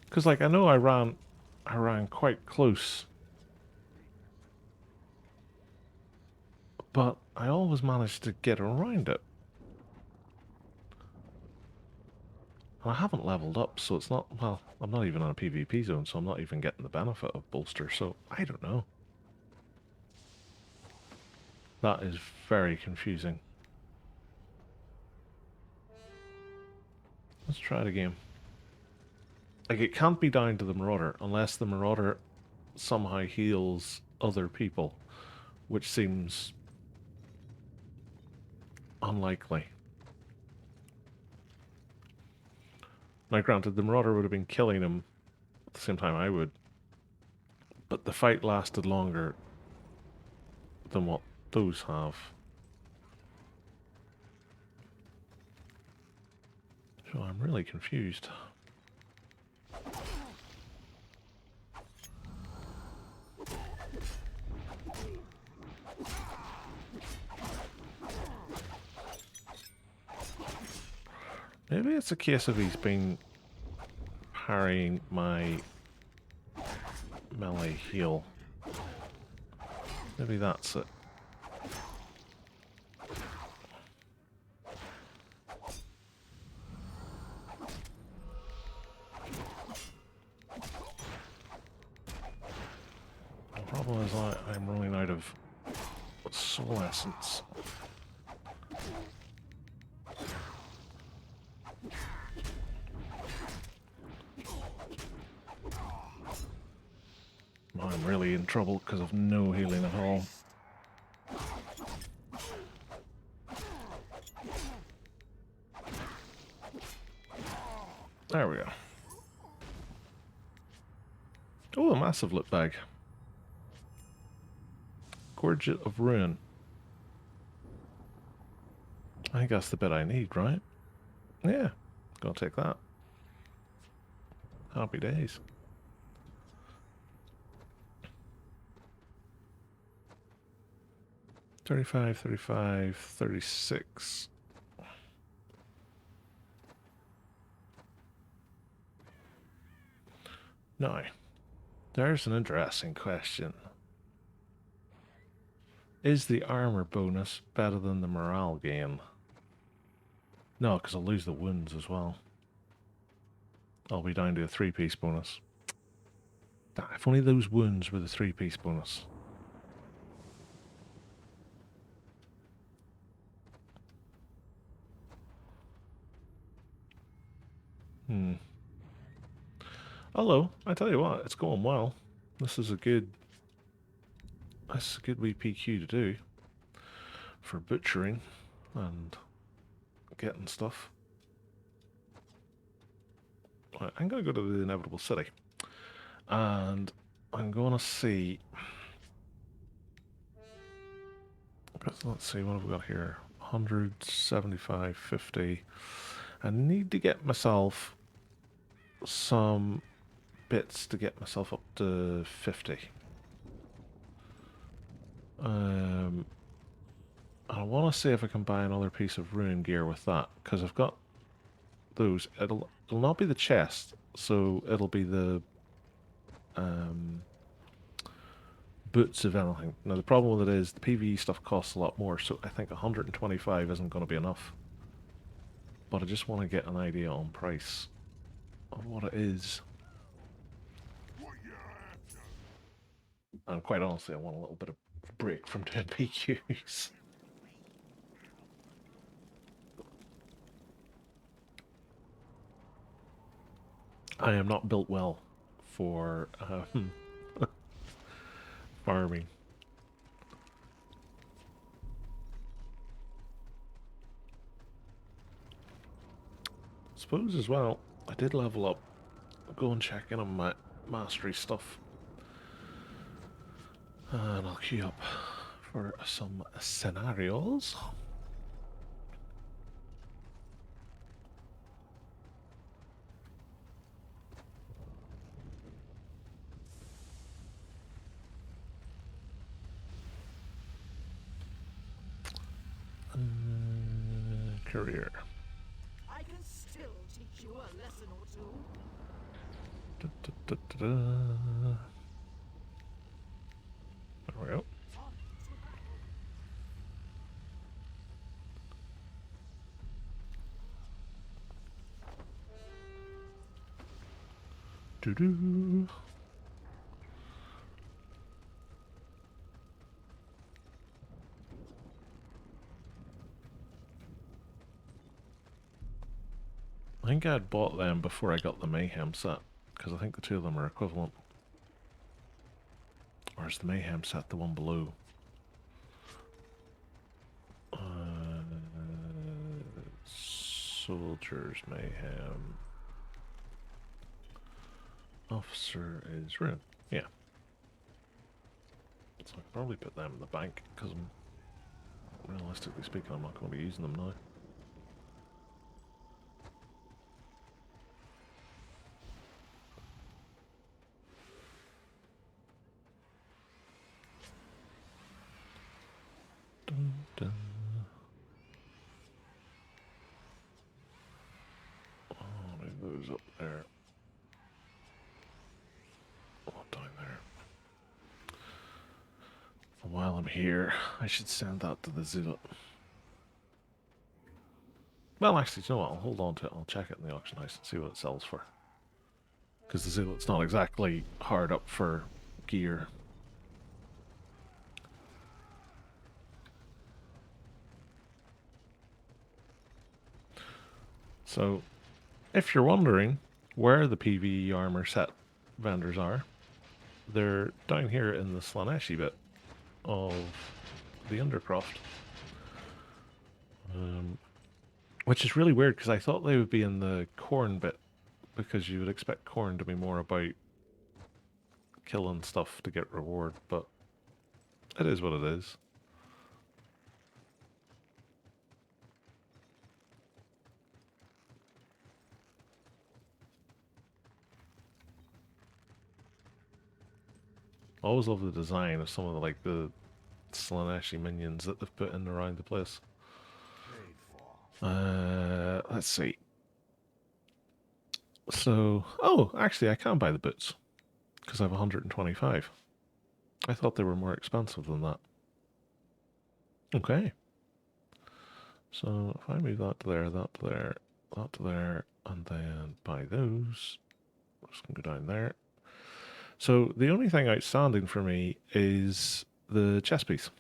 Speaker 1: Because, like, I know I ran quite close. But I always managed to get around it. And I haven't leveled up, so it's not, well, I'm not even on a PvP zone, so I'm not even getting the benefit of bolster, so I don't know. That is very confusing. Let's try it again. Like, it can't be down to the Marauder, unless the Marauder somehow heals other people, which seems unlikely. Now, granted, the Marauder would have been killing him at the same time I would, but the fight lasted longer than what those have. So I'm really confused. Maybe it's a case of he's been parrying my melee heal. Maybe that's it. The problem is I'm running out of soul essence. I'm really in trouble because of no healing at all. There we go. Oh, a massive loot bag. Gorget of Ruin. I think that's the bit I need, right? Yeah, gonna take that. Happy days. 35, 35, 36. Now, there's an interesting question. Is the armor bonus better than the morale gain? No, because I'll lose the wounds as well. I'll be down to a 3-piece bonus. If only those wounds were the 3-piece bonus. Hello, I tell you what, it's going well. This is a good wee PQ to do for butchering and getting stuff. Right, I'm going to go to the inevitable city, and I'm going to see. Let's see, what have we got here? 100, 75, 50. I need to get myself some bits to get myself up to 50. I want to see if I can buy another piece of ruin gear with that, because I've got those. It'll not be the chest, so it'll be the um, boots of anything. Now the problem with it is the PvE stuff costs a lot more, so I think 125 isn't going to be enough. But I just want to get an idea on price of what it is.
Speaker 2: What you after?
Speaker 1: And quite honestly, I want a little bit of break from doing PQs. I am not built well for farming. Suppose as well, I did level up. I'll go and check in on my mastery stuff. And I'll queue up for some scenarios. Career.
Speaker 3: I can still teach you a lesson or two.
Speaker 1: Da, da, da, da, da. There we go. Doo-doo. I think I had bought them before I got the Mayhem set, because I think the two of them are equivalent. Or is the Mayhem set the one below? Soldiers Mayhem. Officer is Ruin. Yeah. So I can probably put them in the bank, because realistically speaking, I'm not going to be using them now. Dun, dun. Oh, leave those up there. Oh, down there. And while I'm here, I should send that to the Zealot. Well, actually, you know what? I'll hold on to it. I'll check it in the auction house and see what it sells for. Because the Zealot's not exactly hard up for gear. So, if you're wondering where the PvE armor set vendors are, they're down here in the Slaneshi bit of the Undercroft. Which is really weird because I thought they would be in the corn bit, because you would expect corn to be more about killing stuff to get reward, but it is what it is. I always love the design of some of the Slaneshi minions that they've put in around the place.
Speaker 2: Paid for.
Speaker 1: Let's see. So, oh, actually I can buy the boots because I have 125. I thought they were more expensive than that. Okay. So if I move that to there, that to there, that to there, and then buy those, I'm just gonna go down there. So the only thing outstanding for me is the chest piece,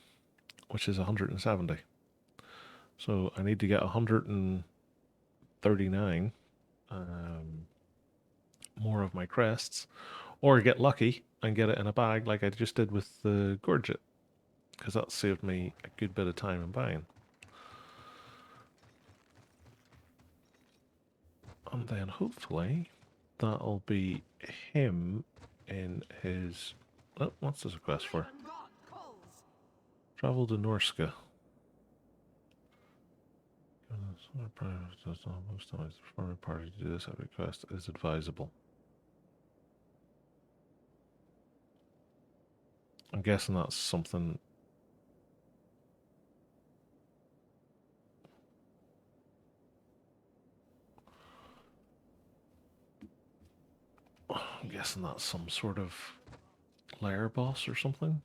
Speaker 1: which is 170. So I need to get 139 more of my crests, or get lucky and get it in a bag like I just did with the Gorget, because that saved me a good bit of time in buying. And then hopefully that'll be him in his... Oh, what's this request for?
Speaker 3: Raven God calls.
Speaker 1: Travel to Norska. Most times the performing party to do this at request is advisable. I'm guessing that's something I'm guessing that's some sort of lair boss or something.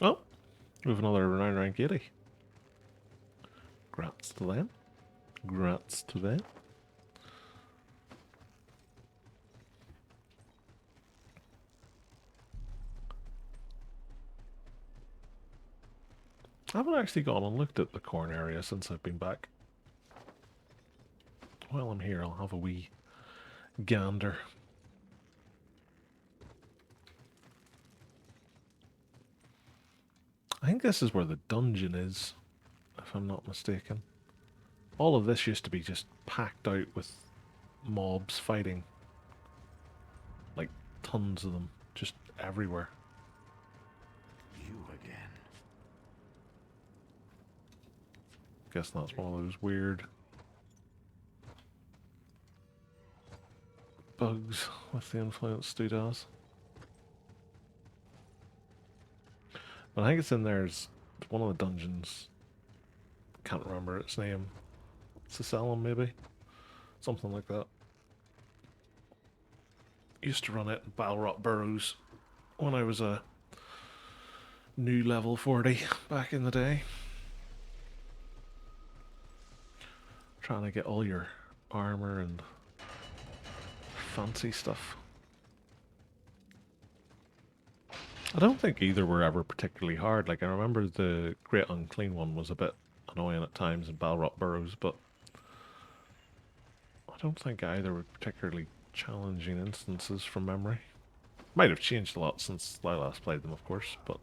Speaker 1: Oh, we have another 9 rank 80. Grats to them. Grats to them. I haven't actually gone and looked at the corn area since I've been back. While I'm here, I'll have a wee gander. I think this is where the dungeon is, if I'm not mistaken. All of this used to be just packed out with mobs fighting. Like, tons of them, just everywhere.
Speaker 2: You again.
Speaker 1: Guess that's one of those weird bugs with the influence does. But I think it's in there as one of the dungeons. Can't remember its name. Cecilum, maybe? Something like that. Used to run it in Balrog Burrows when I was a new level 40 back in the day. Trying to get all your armor and fancy stuff. I don't think either were ever particularly hard. Like, I remember the Great Unclean one was a bit annoying at times in Balrog Burrows, but I don't think either were particularly challenging instances from memory. Might have changed a lot since I last played them, of course, but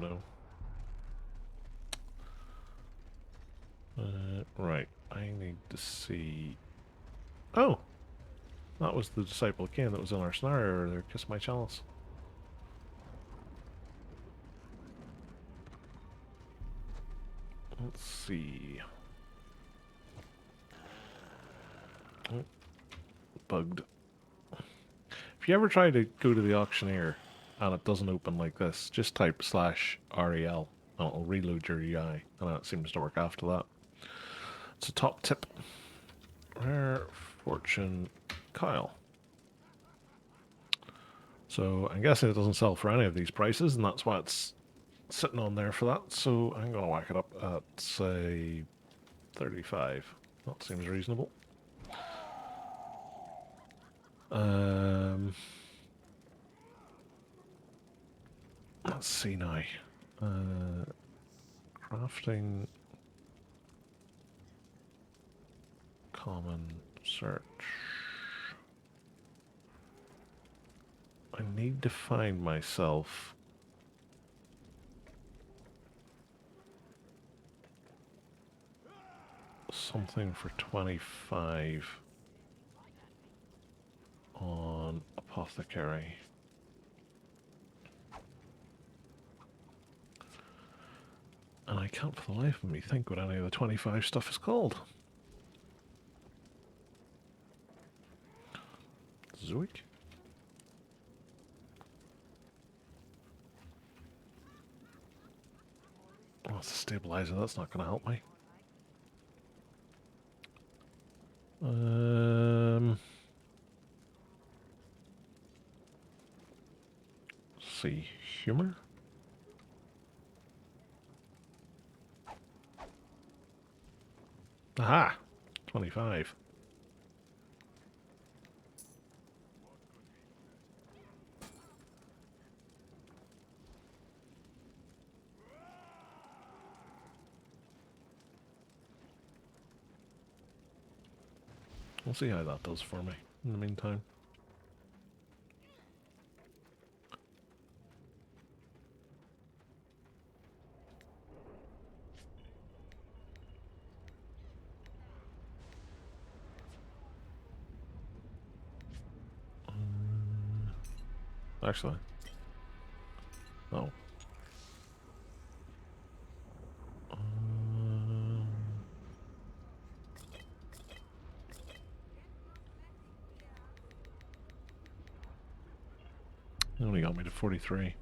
Speaker 1: no. Right, I need to see... Oh! That was the Disciple of Khaine that was in our scenario earlier. Kiss my chalice. Let's see. Oh, bugged. If you ever try to go to the auctioneer and it doesn't open like this, just type /rel and it'll reload your UI, and it seems to work after that. It's a top tip. Rare Fortune Kyle. So I'm guessing it doesn't sell for any of these prices, and that's why it's sitting on there for that. So I'm going to whack it up at, say, 35. That seems reasonable. Let's see now. Crafting, common, search. I need to find myself something for 25 on Apothecary. And I can't for the life of me think what any of the 25 stuff is called. Zoic? Oh, it's a stabilizer, that's not going to help me. Let's see, humor? Aha! 25. We'll see how that does for me in the meantime. Actually. Oh. It only got me to 43.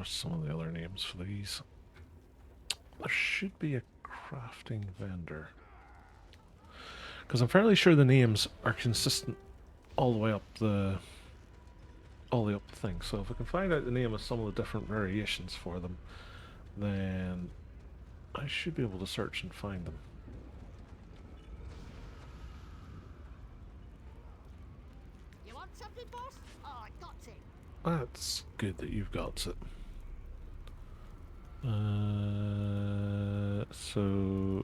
Speaker 1: What's some of the other names for these? There should be a crafting vendor. Because I'm fairly sure the names are consistent all the way up the thing. So if I can find out the name of some of the different variations for them, then I should be able to search and find them.
Speaker 3: You want something, boss? Oh, I got it.
Speaker 1: That's good that you've got it. So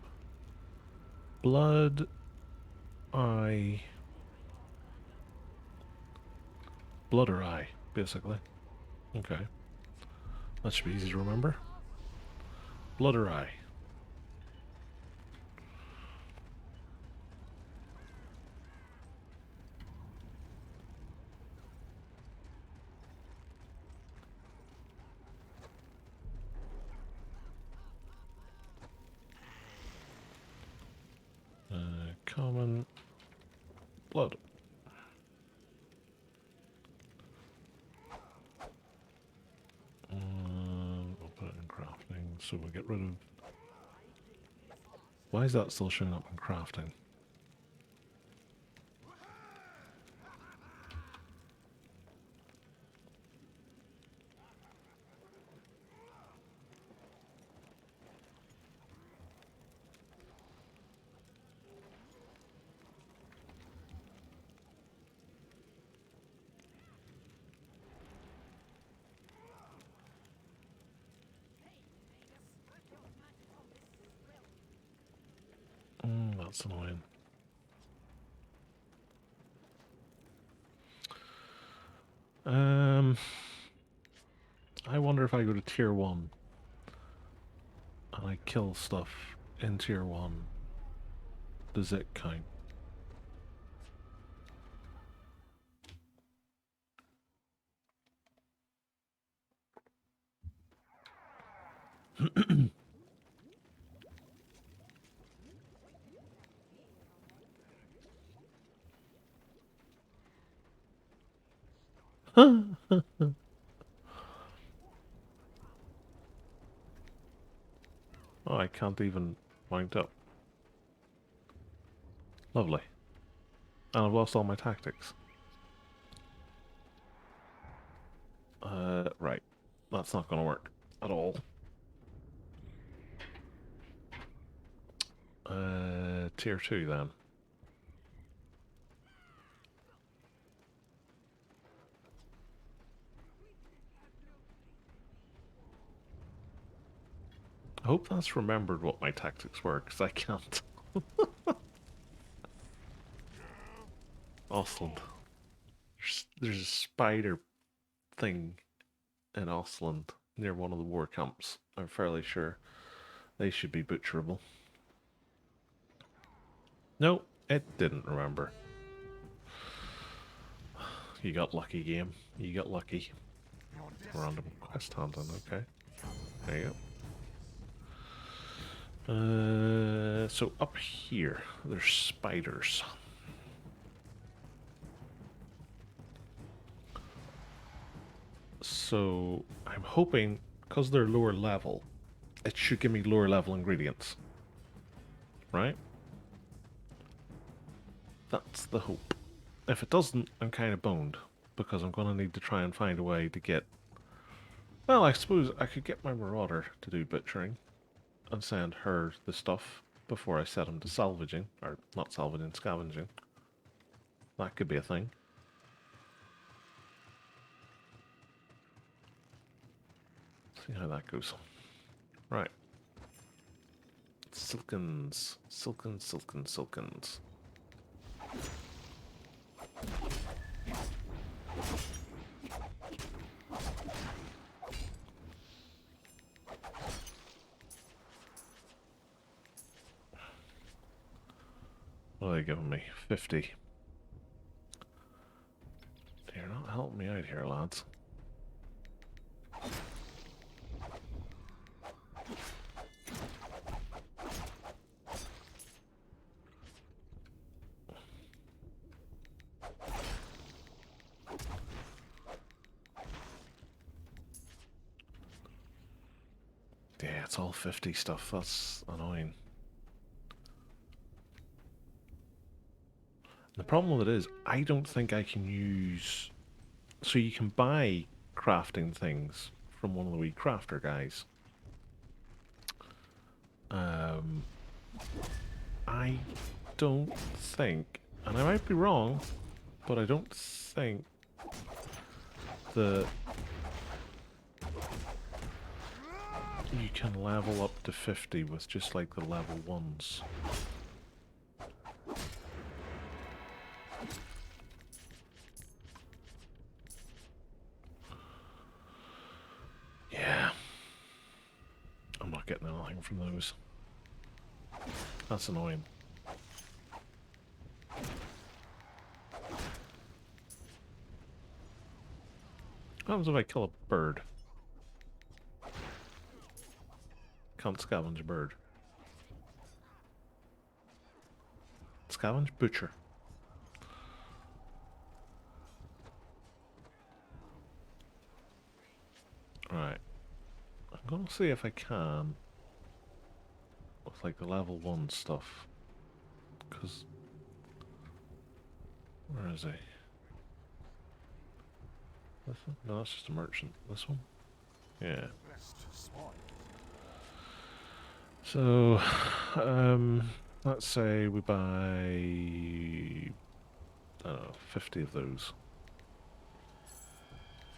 Speaker 1: blood, eye, blood or eye, basically. Okay, that should be easy to remember. Blood or eye. Common blood. We'll put it in crafting, so we'll get rid of... Why is that still showing up in crafting? That's annoying. I wonder if I go to tier 1 and I kill stuff in tier 1, does it count? Oh, I can't even mount up. Lovely. And I've lost all my tactics. Right. That's not going to work at all. Tier 2 then. I hope that's remembered what my tactics were, because I can't. Osland. There's a spider thing in Osland near one of the war camps. I'm fairly sure they should be butcherable. No, it didn't remember. You got lucky, game. You got lucky. Random quest hunting, okay. There you go. So up here, there's spiders. So I'm hoping, because they're lower level, it should give me lower level ingredients. Right? That's the hope. If it doesn't, I'm kind of boned, because I'm going to need to try and find a way to get... Well, I suppose I could get my marauder to do butchering and send her the stuff before I set him to salvaging, or not salvaging, scavenging. That could be a thing. See how that goes. Right. Silkens. Silkens, silkens, silkens. What are they giving me? 50. You're not helping me out here, lads. Yeah, it's all 50 stuff. That's annoying. The problem with it is, I don't think I can use... So you can buy crafting things from one of the wee crafter guys. I don't think, and I might be wrong, but I don't think that you can level up to 50 with just like the level 1s. Yeah. I'm not getting anything from those. That's annoying. What happens if I kill a bird? Can't scavenge a bird. Scavenge butcher. Right. I'm gonna see if I can with like the level 1 stuff. Cause where is he? This one? No, that's just a merchant. This one? Yeah. So, let's say we buy, I don't know, 50 of those.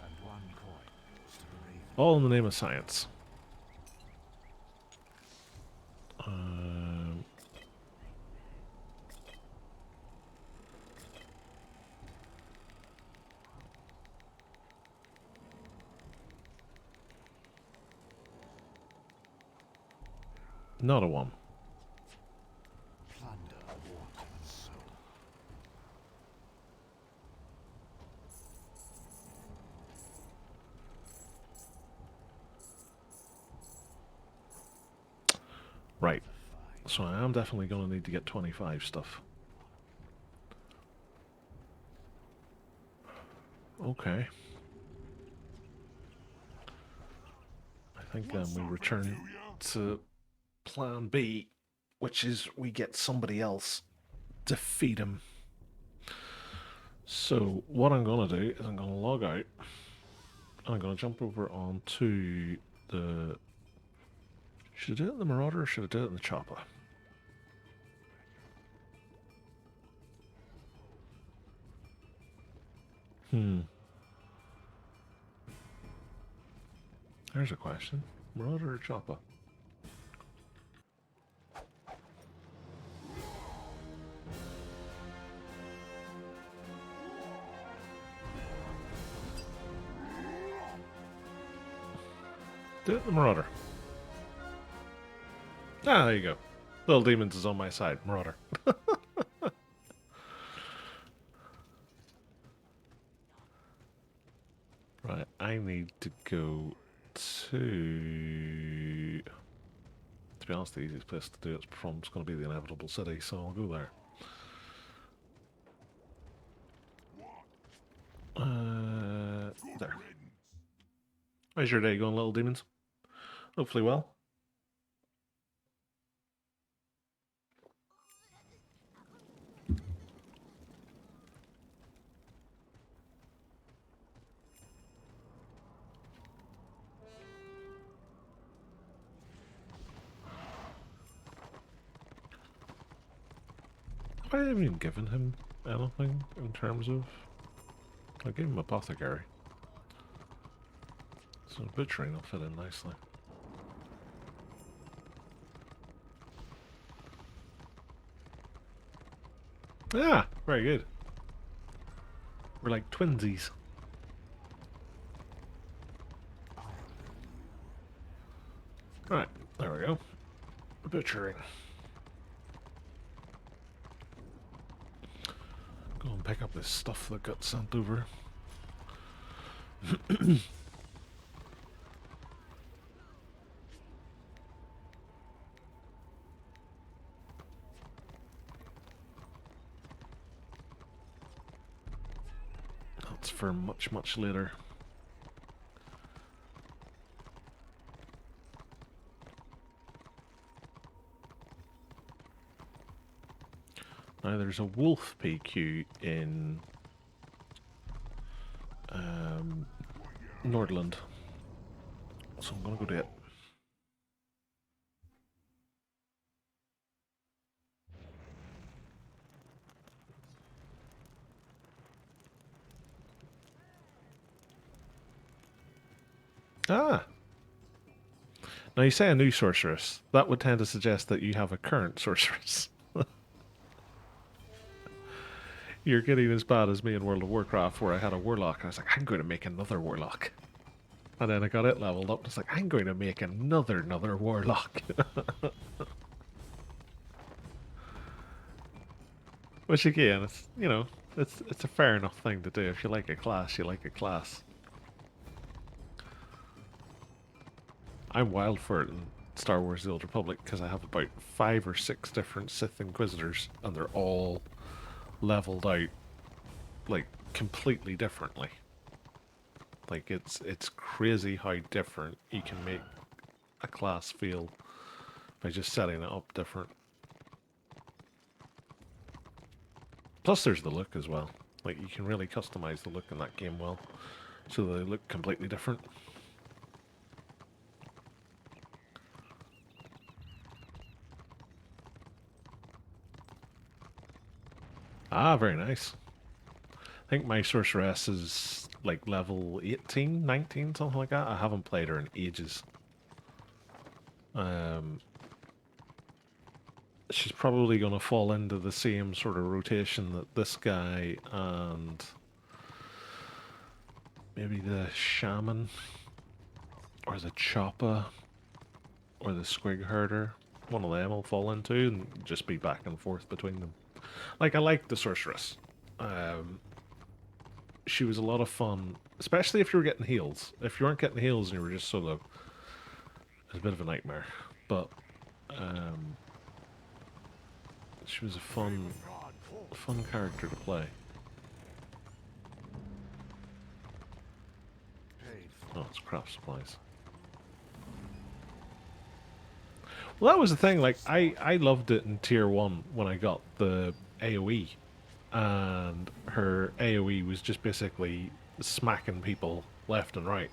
Speaker 2: And one coin goes to the raven.
Speaker 1: All in the name of science. Not a one.
Speaker 2: Plunder, water, and soul.
Speaker 1: Right. So I am definitely going to need to get 25 stuff. Okay. I think then we return to plan B, which is we get somebody else to feed him. So what I'm going to do is I'm going to log out. And I'm going to jump over onto the... Should I do it in the Marauder or should I do it in the Chopper? There's a question. Marauder or Chopper? Do it in the Marauder. Ah, there you go. Little Demons is on my side. Marauder. Right, I need to go to... To be honest, the easiest place to do it from is going to be the Inevitable City, so I'll go there. There. How's your day going, Little Demons? Hopefully well. I haven't even given him anything in terms of... I gave him Apothecary. So Butchering will fit in nicely. Ah, very good. We're like twinsies. Right, there we go. Butchering. Go and pick up this stuff that got sent over. That's for much, much later. Now there's a wolf PQ in Nordland, so I'm gonna go do it. Ah! Now you say a new sorceress. That would tend to suggest that you have a current sorceress. You're getting as bad as me in World of Warcraft, where I had a warlock, and I was like, I'm going to make another warlock. And then I got it leveled up, and it's like, I'm going to make another warlock. Which again, it's, you know, it's a fair enough thing to do. If you like a class, you like a class. I'm wild for it in Star Wars The Old Republic, because I have about 5 or 6 different Sith Inquisitors, and they're all leveled out, like, completely differently. Like, it's crazy how different you can make a class feel by just setting it up different. Plus there's the look as well. Like, you can really customize the look in that game well, so they look completely different. Ah, very nice. I think my sorceress is like level 18, 19, something like that. I haven't played her in ages. She's probably going to fall into the same sort of rotation that this guy and maybe the shaman or the chopper or the squig herder. One of them will fall into and just be back and forth between them. Like, I like the sorceress. She was a lot of fun, especially if you were getting heals. If you weren't getting heals and you were just solo, it was a bit of a nightmare. But she was a fun character to play. Oh, it's craft supplies. Well, that was the thing. Like, I loved it in Tier 1 when I got the AoE. And her AoE was just basically smacking people left and right.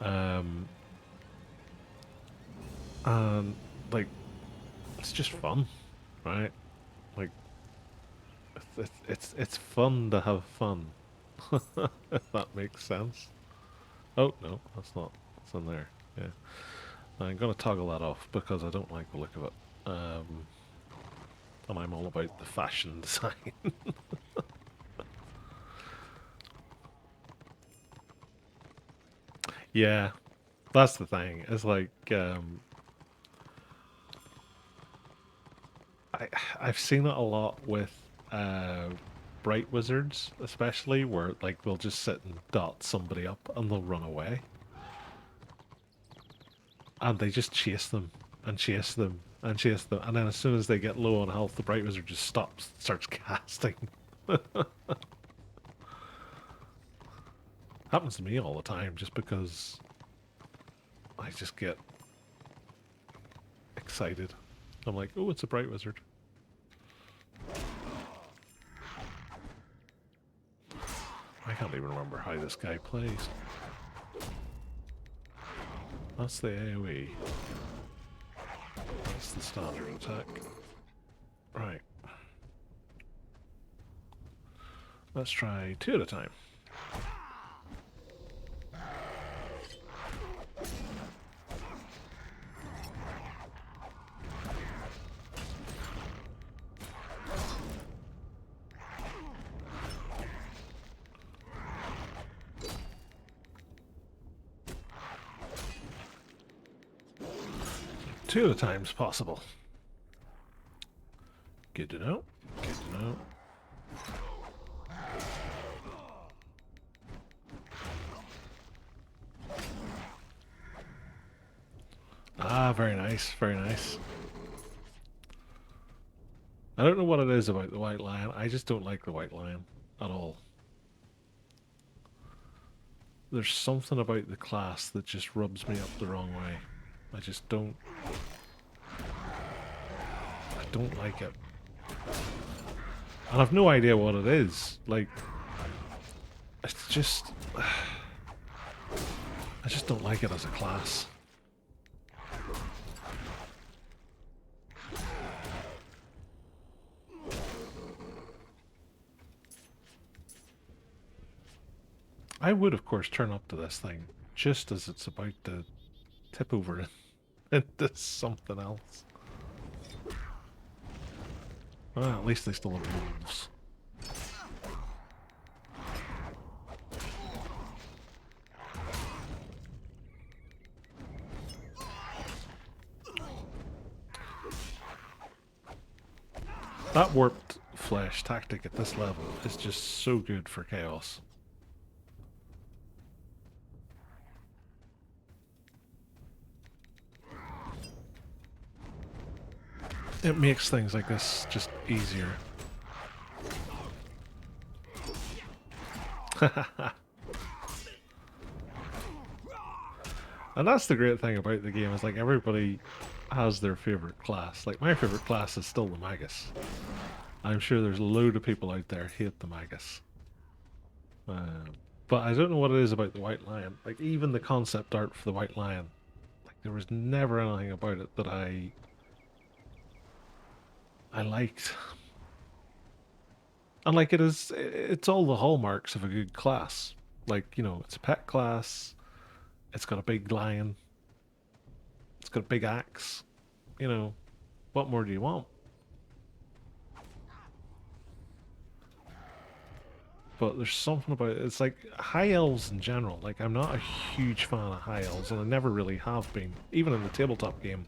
Speaker 1: And, like, it's just fun, right? Like, it's fun to have fun. If that makes sense. Oh, no, that's not. It's in there. Yeah. I'm going to toggle that off because I don't like the look of it. And I'm all about the fashion design. Yeah, that's the thing. It's like, I've seen it a lot with bright wizards, especially, where like they'll just sit and dot somebody up and they'll run away. And they just chase them and chase them and chase them, and then as soon as they get low on health, the bright wizard just stops, starts casting. Happens to me all the time, just because I just get excited. I'm like, oh, it's a bright wizard. I can't even remember how this guy plays. That's the AoE. That's the standard attack. Right. Let's try 2 at a time. Two at a time is possible. Good to know. Good to know. Ah, very nice, very nice. I don't know what it is about the white lion. I just don't like the white lion at all. There's something about the class that just rubs me up the wrong way. I just don't... I don't like it. And I've no idea what it is. Like, it's just... I just don't like it as a class. I would, of course, turn up to this thing just as it's about to tip over into something else. Well, at least they still have wolves. That warped flesh tactic at this level is just so good for chaos. It makes things like this just easier. And that's the great thing about the game, is like everybody has their favourite class. Like my favourite class is still the Magus. I'm sure there's a load of people out there who hate the Magus. But I don't know what it is about the White Lion. Like even the concept art for the White Lion, like there was never anything about it that I liked. And like it's all the hallmarks of a good class. Like, you know, it's a pet class, it's got a big lion, it's got a big axe. You know, what more do you want? But there's something about it. It's like high elves in general. Like I'm not a huge fan of high elves, and I never really have been. Even in the tabletop game,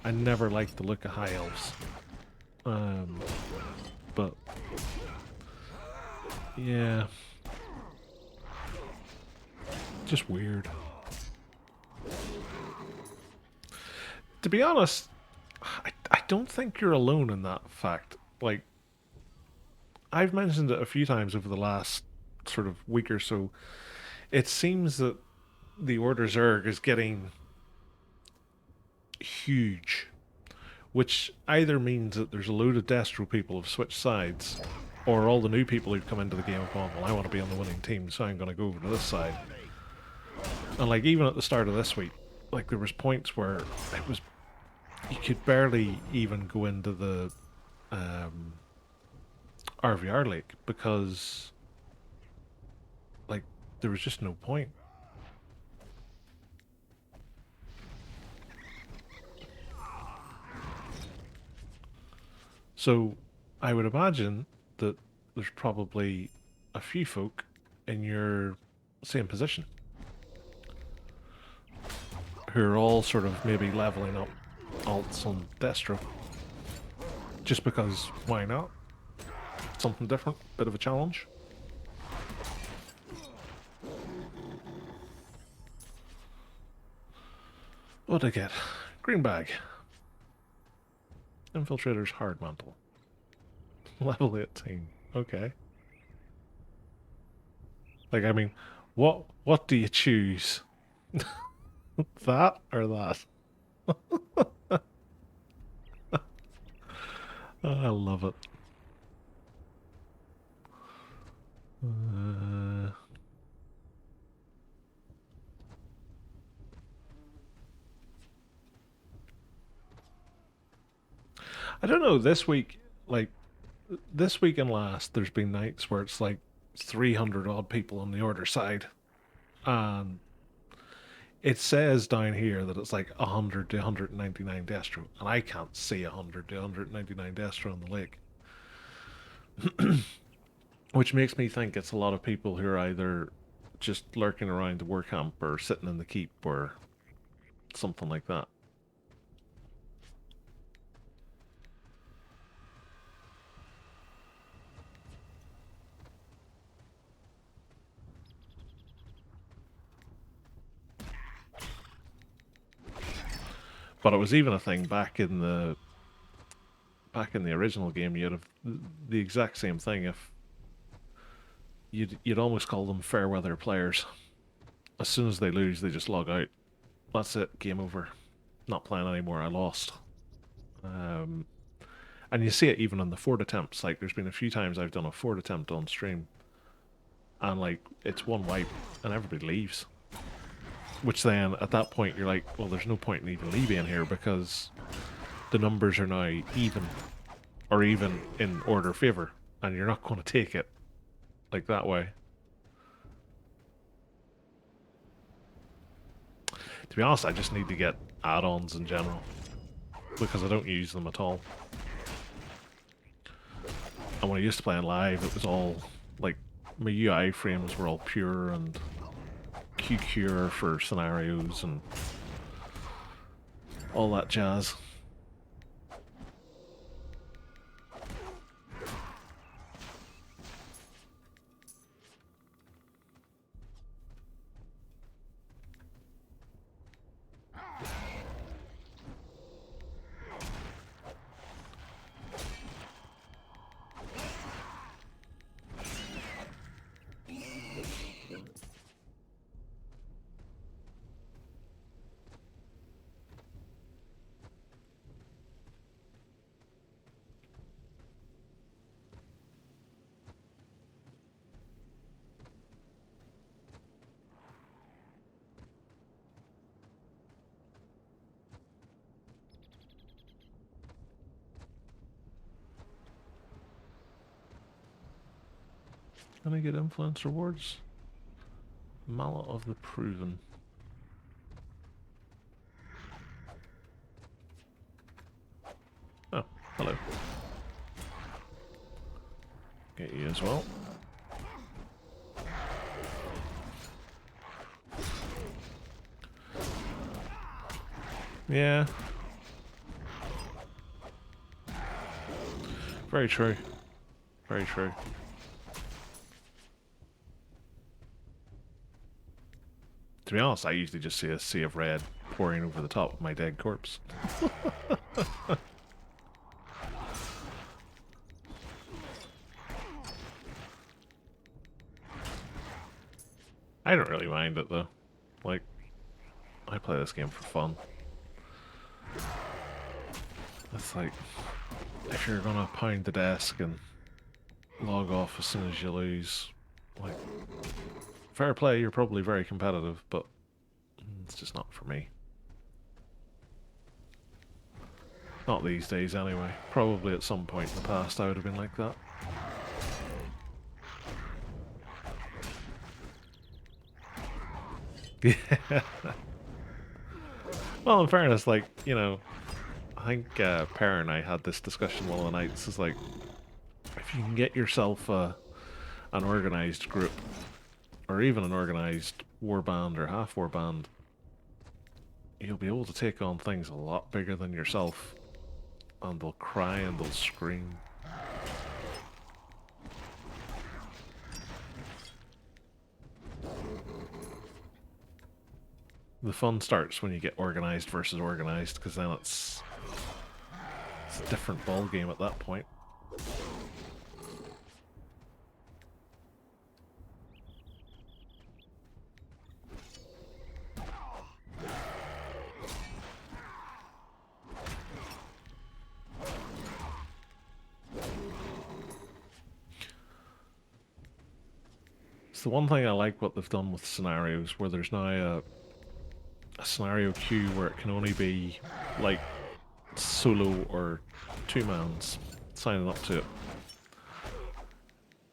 Speaker 1: I never liked the look of high elves. But yeah, just weird. To be honest, I don't think you're alone in that fact. Like, I've mentioned it a few times over the last sort of week or so. It seems that the Order Zerg is getting huge, which either means that there's a load of Destro people who've switched sides, or all the new people who've come into the game have gone, well, I want to be on the winning team, so I'm going to go over to this side. And like even at the start of this week, like there was points where it was, you could barely even go into the RVR lake because like there was just no point. So I would imagine that there's probably a few folk in your same position who are all sort of maybe leveling up alts on Destro. Just because, why not? Something different, bit of a challenge. What'd I get? Green bag. Infiltrator's hard mantle. Level 18. Okay. Like, I mean, what do you choose? That or that? Oh, I love it. I don't know, this week, like, this week and last, there's been nights where it's like 300 odd people on the Order side. And it says down here that it's like 100 to 199 Destro, and I can't see 100 to 199 Destro on the lake. Which makes me think it's a lot of people who are either just lurking around the war camp or sitting in the keep or something like that. But it was even a thing back in the original game. You'd have the exact same thing. If you'd almost call them fair weather players. As soon as they lose, they just log out. That's it. Game over. Not playing anymore. I lost. And you see it even on the fort attempts. Like, there's been a few times I've done a fort attempt on stream, and like it's one wipe, and everybody leaves. Which then, at that point, you're like, well, there's no point in even leaving here because the numbers are now even, or even in order favor, and you're not going to take it like that way. To be honest, I just need to get add-ons in general because I don't use them at all. And when I used to play in live, it was all like my UI frames were all pure and QCure for scenarios and all that jazz. Can I get influence rewards? Mallet of the Proven. Oh, hello. Get you as well. Yeah. Very true. Very true. To be honest, I usually just see a sea of red pouring over the top of my dead corpse. I don't really mind it though. Like, I play this game for fun. It's like, if you're gonna pound the desk and log off as soon as you lose, like, fair play, you're probably very competitive, but it's just not for me. Not these days anyway. Probably at some point in the past I would have been like that. Yeah. Well, in fairness, like, you know, I think Per and I had this discussion one of the nights. It's like, if you can get yourself an organized group, or even an organized warband or half warband, you'll be able to take on things a lot bigger than yourself, and they'll cry and they'll scream. The fun starts when you get organized versus organized, because then it's a different ball game at that point. It's the one thing I like what they've done with scenarios, where there's now a scenario queue where it can only be like solo or two-mans signing up to it.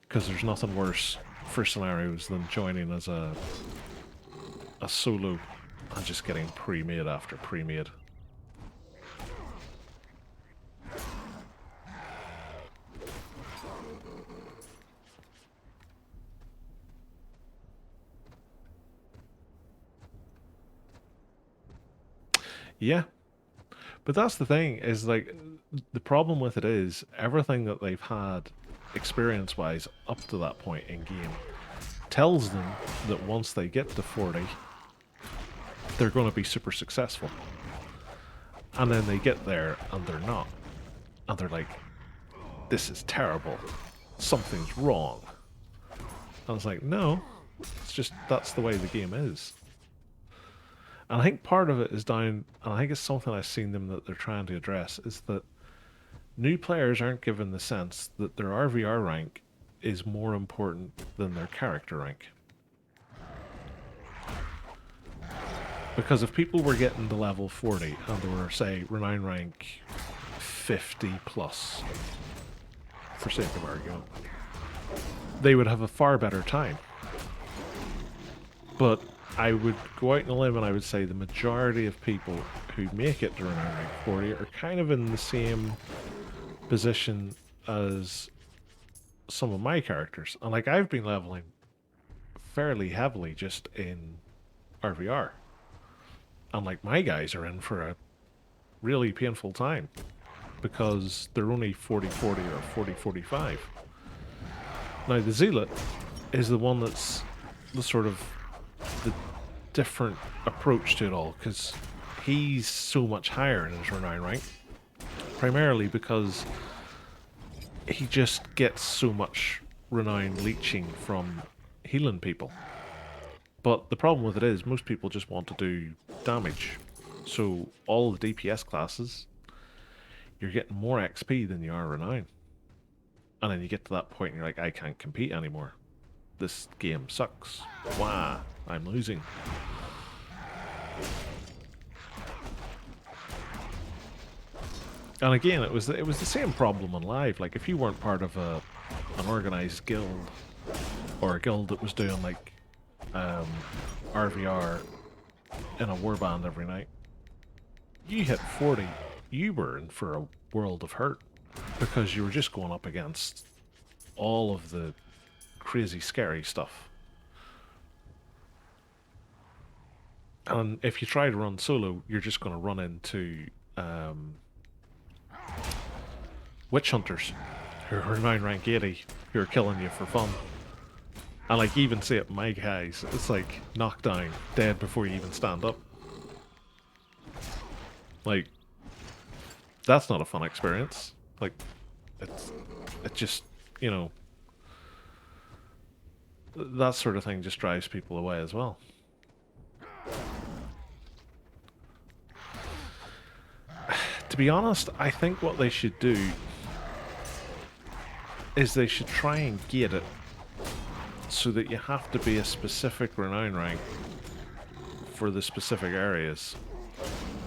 Speaker 1: Because there's nothing worse for scenarios than joining as a solo and just getting pre-made after pre-made. Yeah, but that's the thing, is like, the problem with it is everything that they've had experience-wise up to that point in game tells them that once they get to 40, they're going to be super successful. And then they get there and they're not. And they're like, this is terrible. Something's wrong. I was like, no, it's just, that's the way the game is. And I think part of it is down, and I think it's something I've seen them that they're trying to address, is that New players aren't given the sense that their RVR rank is more important than their character rank. Because if people were getting to level 40 and they were, say, Renown rank 50 plus, for sake of argument, they would have a far better time. But I would go out on a limb and I would say the majority of people who make it to Renown rank 40 are kind of in the same position as some of my characters. And like, I've been leveling fairly heavily just in RVR. And like, my guys are in for a really painful time because they're only 40-40 or 40-45. Now the Zealot is the one that's the sort of the different approach to it all, because he's so much higher in his Renown rank, primarily because he just gets so much Renown leeching from healing people. But the problem with it is most people just want to do damage. So all the DPS classes, you're getting more XP than you are Renown. And then you get to that point and you're like, I can't compete anymore. This game sucks. Wah, I'm losing. And again, it was the same problem on live. Like, if you weren't part of an organized guild, or a guild that was doing like RVR in a warband every night, you hit 40, you were in for a world of hurt, because you were just going up against all of the crazy scary stuff. And if you try to run solo, you're just going to run into witch hunters who are 9 rank 80 who are killing you for fun. And like, even say it, my guys, it's like knockdown, dead before you even stand up. Like, that's not a fun experience. Like, it just, you know, that sort of thing just drives people away as well. To be honest, I think what they should do is they should try and gate it so that you have to be a specific Renown rank for the specific areas.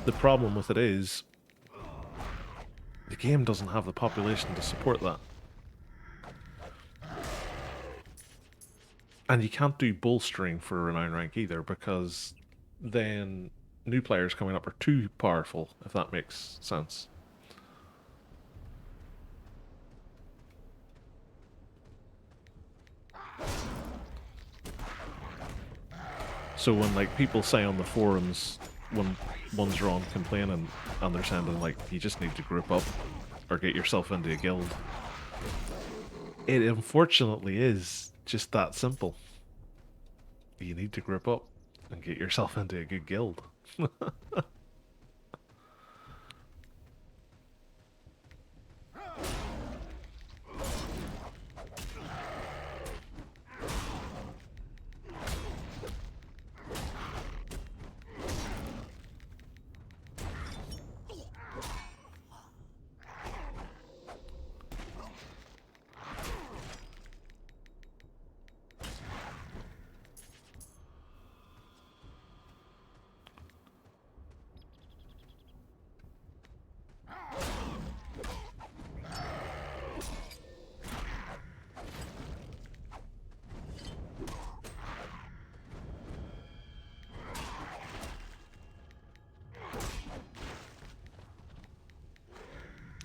Speaker 1: The problem with it is the game doesn't have the population to support that. And you can't do bolstering for a Renown rank either, because then new players coming up are too powerful, if that makes sense. So when like people say on the forums, when one's wrong complaining, and they're saying like, you just need to group up or get yourself into a guild, it unfortunately is just that simple. You need to group up and get yourself into a good guild.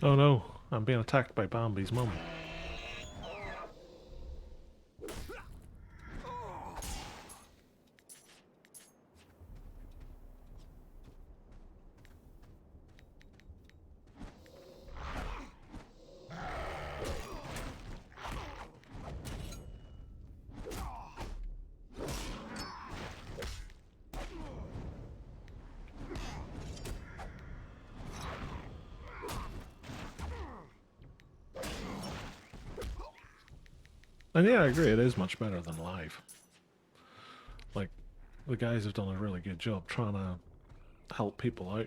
Speaker 1: Oh no, I'm being attacked by Bambi's mum. And yeah, I agree, it is much better than live. Like, the guys have done a really good job trying to help people out.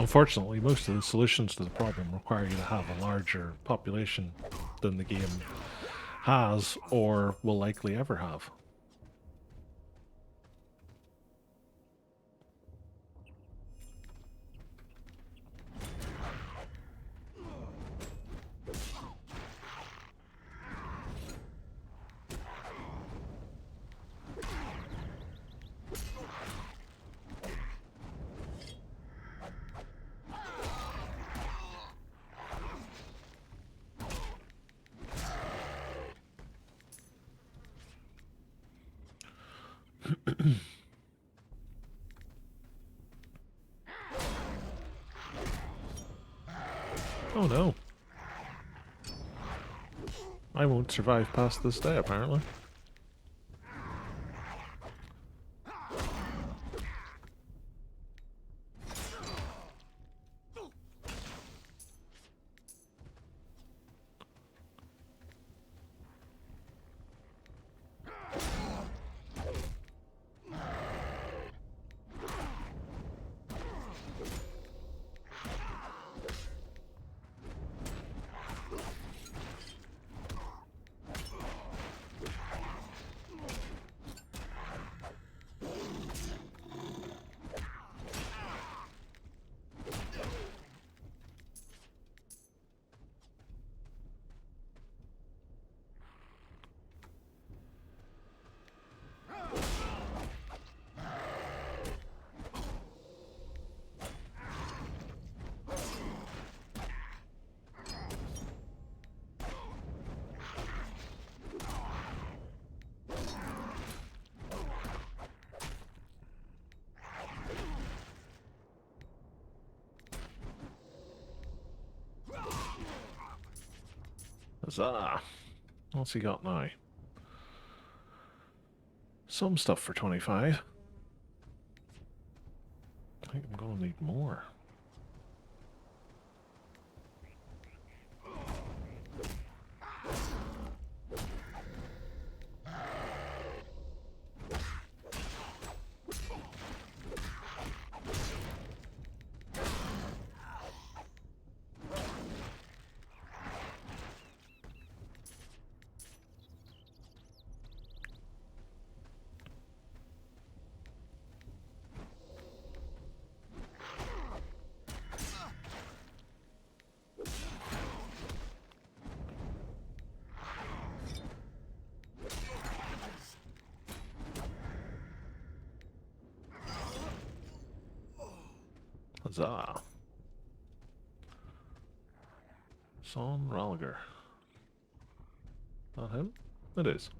Speaker 1: Unfortunately, most of the solutions to the problem require you to have a larger population than the game has or will likely ever have. Oh no. I won't survive past this day, apparently. Huzzah! What's he got now? Some stuff for 25. I think I'm gonna need more. Huzzah! Son Ralliger. Not him? It is.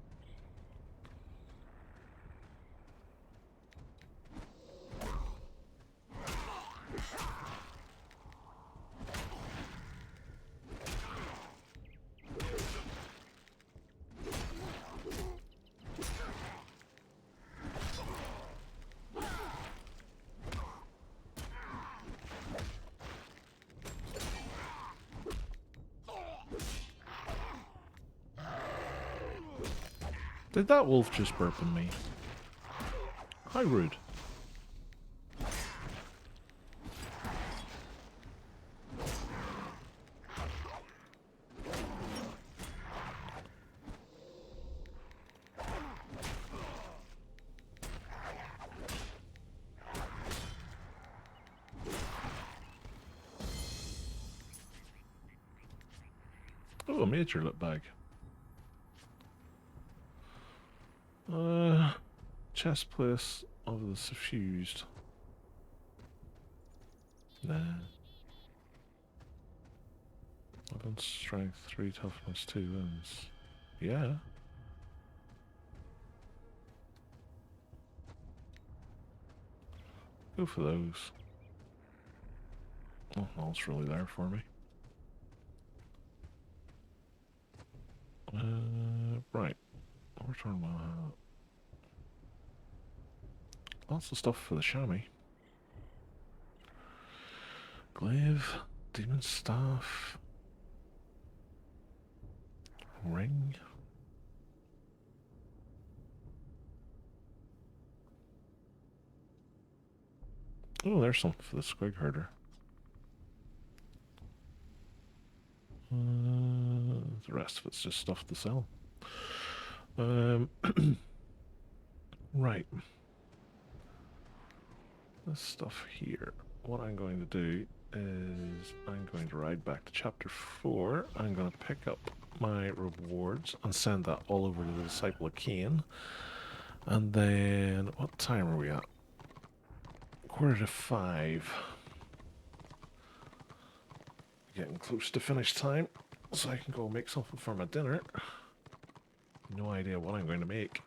Speaker 1: Did that wolf just burp in me? How rude. Oh, a major loot bag. Chest place of the suffused. Nah. Weapon strength 3, toughness 2 wins. Yeah. Go for those. Oh, well, it's really there for me. Right. Return my... Lots of stuff for the chamois. Glaive, demon staff, ring. Oh, there's something for the squig herder. The rest of it's just stuff to sell. Right. This stuff here. What I'm going to do is I'm going to ride back to chapter 4. I'm going to pick up my rewards and send that all over to the Disciple of Khaine. And then, what time are we at? 4:45. Getting close to finish time, so I can go make something for my dinner. No idea what I'm going to make,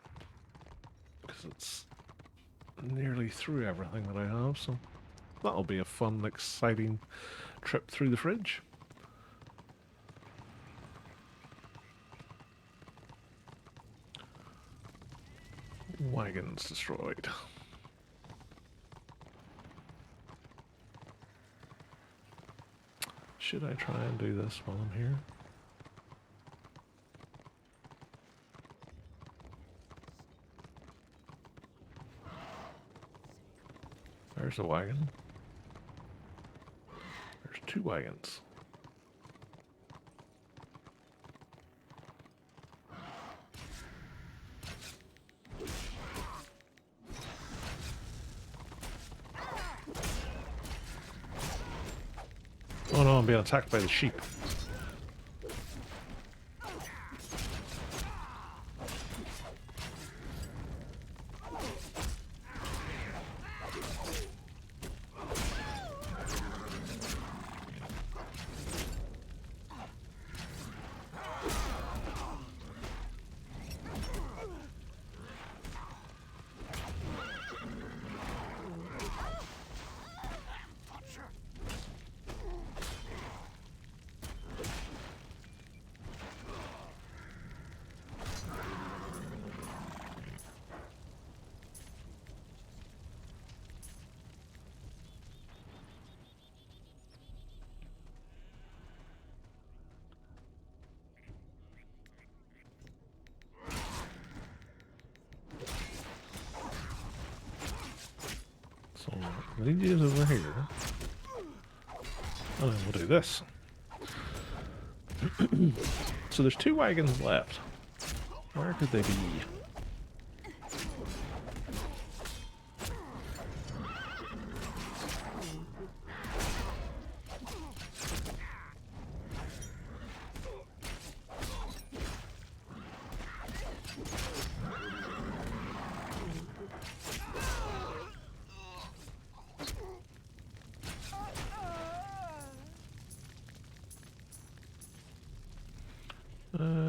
Speaker 1: because it's nearly through everything that I have, so that'll be a fun, exciting trip through the fridge. Wagons destroyed. Should I try and do this while I'm here? There's a wagon. There's 2 wagons. Oh no, I'm being attacked by the sheep. So, Lydia's over here. And then we'll do this. So there's 2 wagons left. Where could they be?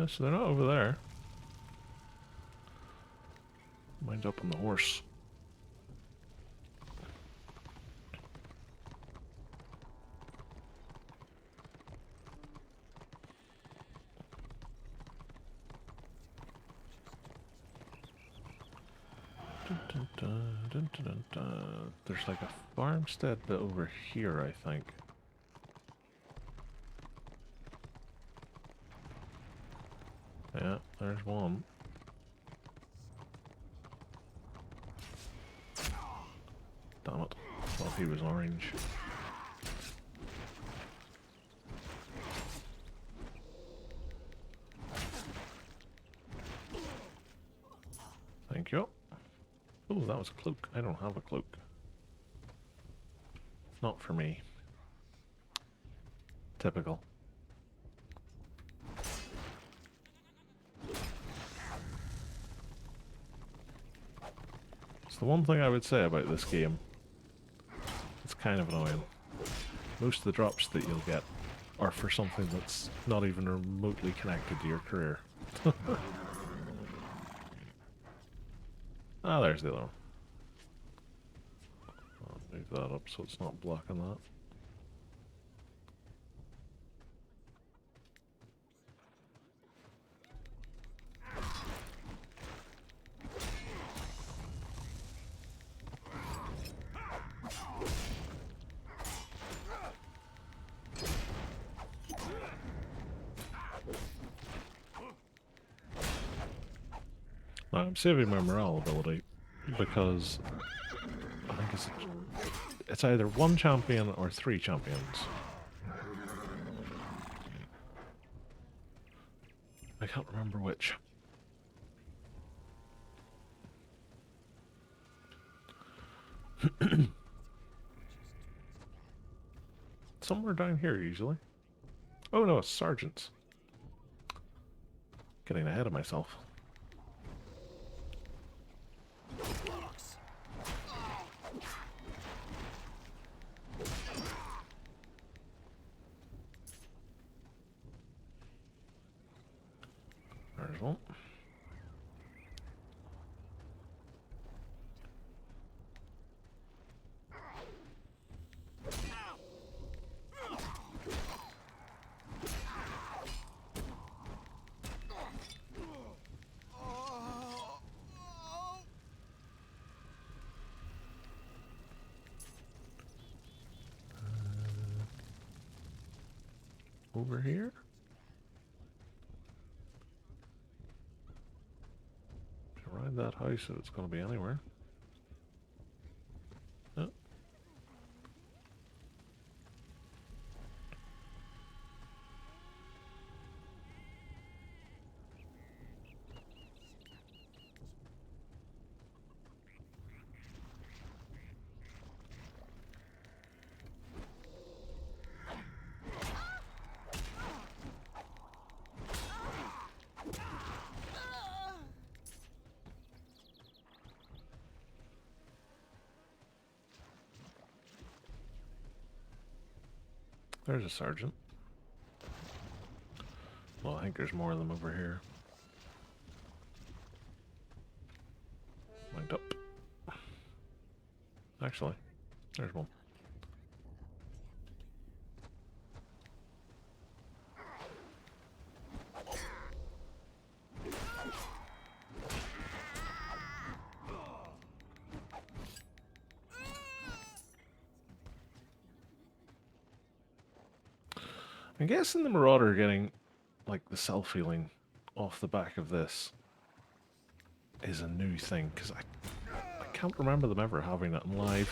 Speaker 1: So they're not over there. Mine's up on the horse. Dun, dun, dun, dun, dun, dun, dun. There's like a farmstead bit over here, I think. Yeah, there's one. Damn it. Thought he was orange. Thank you. Oh, that was a cloak. I don't have a cloak. Not for me. Typical. It's the one thing I would say about this game. It's kind of annoying. Most of the drops that you'll get are for something that's not even remotely connected to your career. Ah, there's the other one. I'll move that up so it's not blocking that. I'm saving my morale ability because I think it's either 1 champion or 3 champions. I can't remember which. Somewhere down here, usually. Oh no, it's sergeants. Getting ahead of myself. There's one. Over here? Around that house if it's going to be anywhere. Oh. There's a sergeant. Well, I think there's more of them over here. Lined up. Actually, there's one. I'm guessing the Marauder getting, like, the self-healing off the back of this is a new thing, because I can't remember them ever having it in live.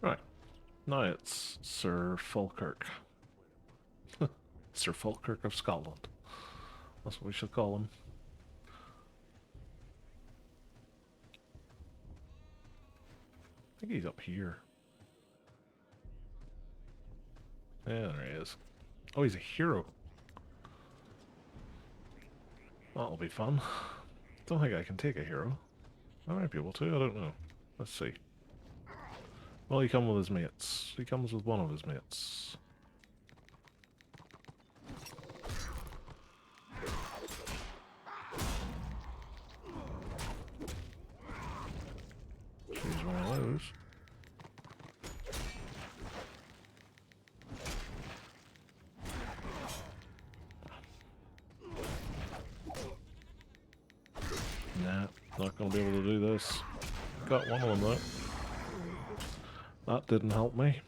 Speaker 1: Right. Now it's Sir Falkirk. Sir Falkirk of Scotland. That's what we should call him. I think he's up here. Yeah, there he is. Oh, he's a hero. That'll be fun. Don't think I can take a hero. I might be able to, I don't know. Let's see. Well, he comes with his mates. He comes with one of his mates. Choose one of those. Nah, not gonna be able to do this. Got one of them though. That didn't help me.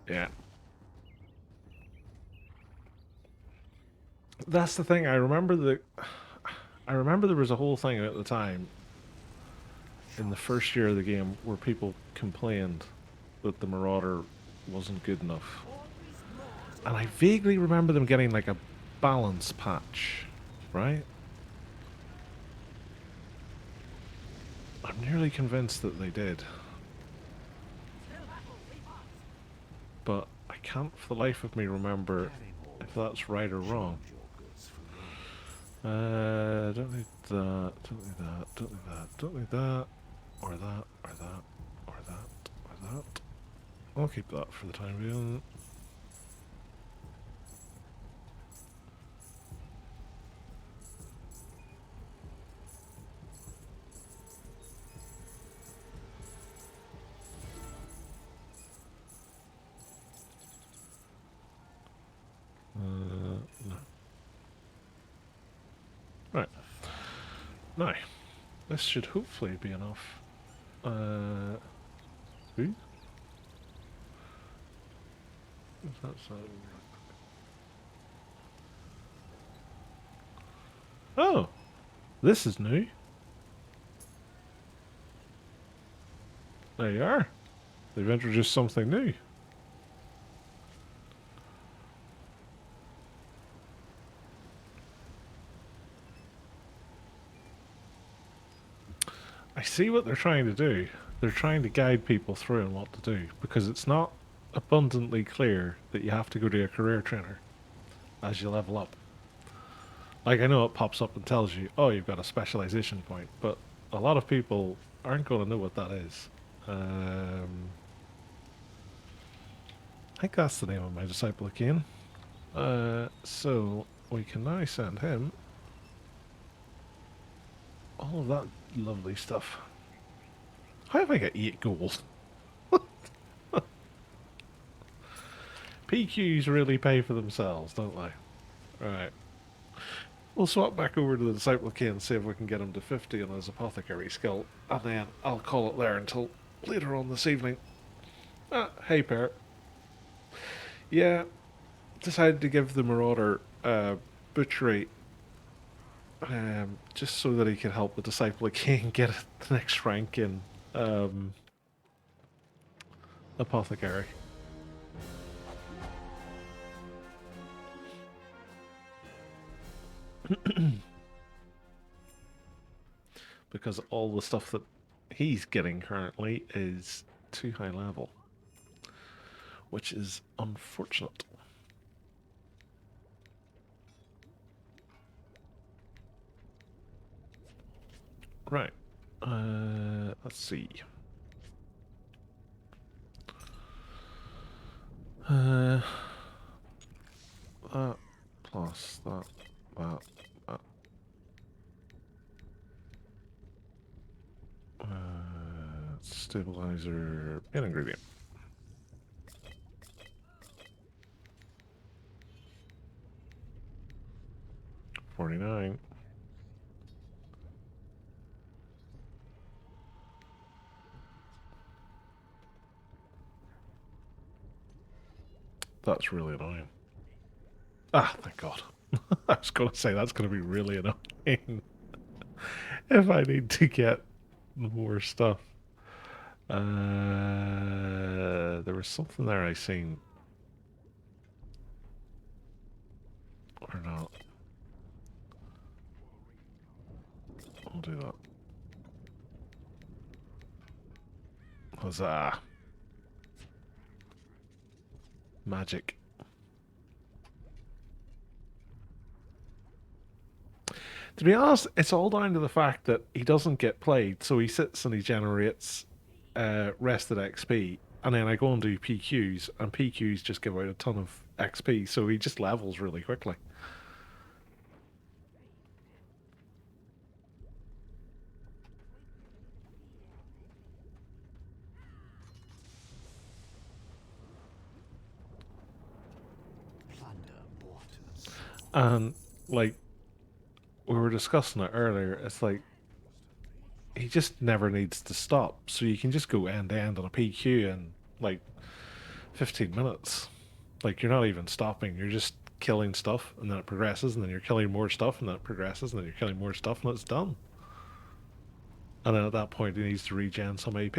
Speaker 1: Yeah. That's the thing, I remember there was a whole thing at the time in the first year of the game where people complained that the Marauder wasn't good enough. And I vaguely remember them getting like a balance patch, right? I'm nearly convinced that they did. But I can't for the life of me remember if that's right or wrong. Don't need that, don't need that, don't need that, don't need that, or that, or that, or that, or that. I'll keep that for the time being. No. Right. Now, this should hopefully be enough. Who? That's Oh! This is new. There you are. They've introduced something new. I see what they're trying to do. They're trying to guide people through on what to do, because it's not abundantly clear that you have to go to a career trainer as you level up. Like, I know it pops up and tells you, oh, you've got a specialization point, but a lot of people aren't going to know what that is. I think that's the name of my Disciple of Khaine. So we can now send him all of that lovely stuff. How have I got 8 gold? PQs really pay for themselves, don't they? Right. We'll swap back over to the Disciple of Khaine and see if we can get him to 50 on his apothecary skill, and then I'll call it there until later on this evening. Ah, hey Parrot. Yeah, decided to give the Marauder butchery just so that he could help the Disciple of Khaine get the next rank in apothecary. Because all the stuff that he's getting currently is too high level, which is unfortunate. Right. Let's see. That plus that. Stabilizer and ingredient. $49. That's really annoying. Ah, thank God. I was going to say that's going to be really annoying if I need to get more stuff. There was something there I seen. Or not. I'll do that. Huzzah. Magic. To be honest, it's all down to the fact that he doesn't get played, so he sits and he generates rested XP, and then I go and do PQs, and PQs just give out a ton of XP, so he just levels really quickly. And, like, we were discussing it earlier, it's like, he just never needs to stop, so you can just go end to end on a PQ in, like, 15 minutes. Like, you're not even stopping, you're just killing stuff, and then it progresses, and then you're killing more stuff, and then it progresses, and then you're killing more stuff, and it's done. And then at that point, he needs to regen some AP.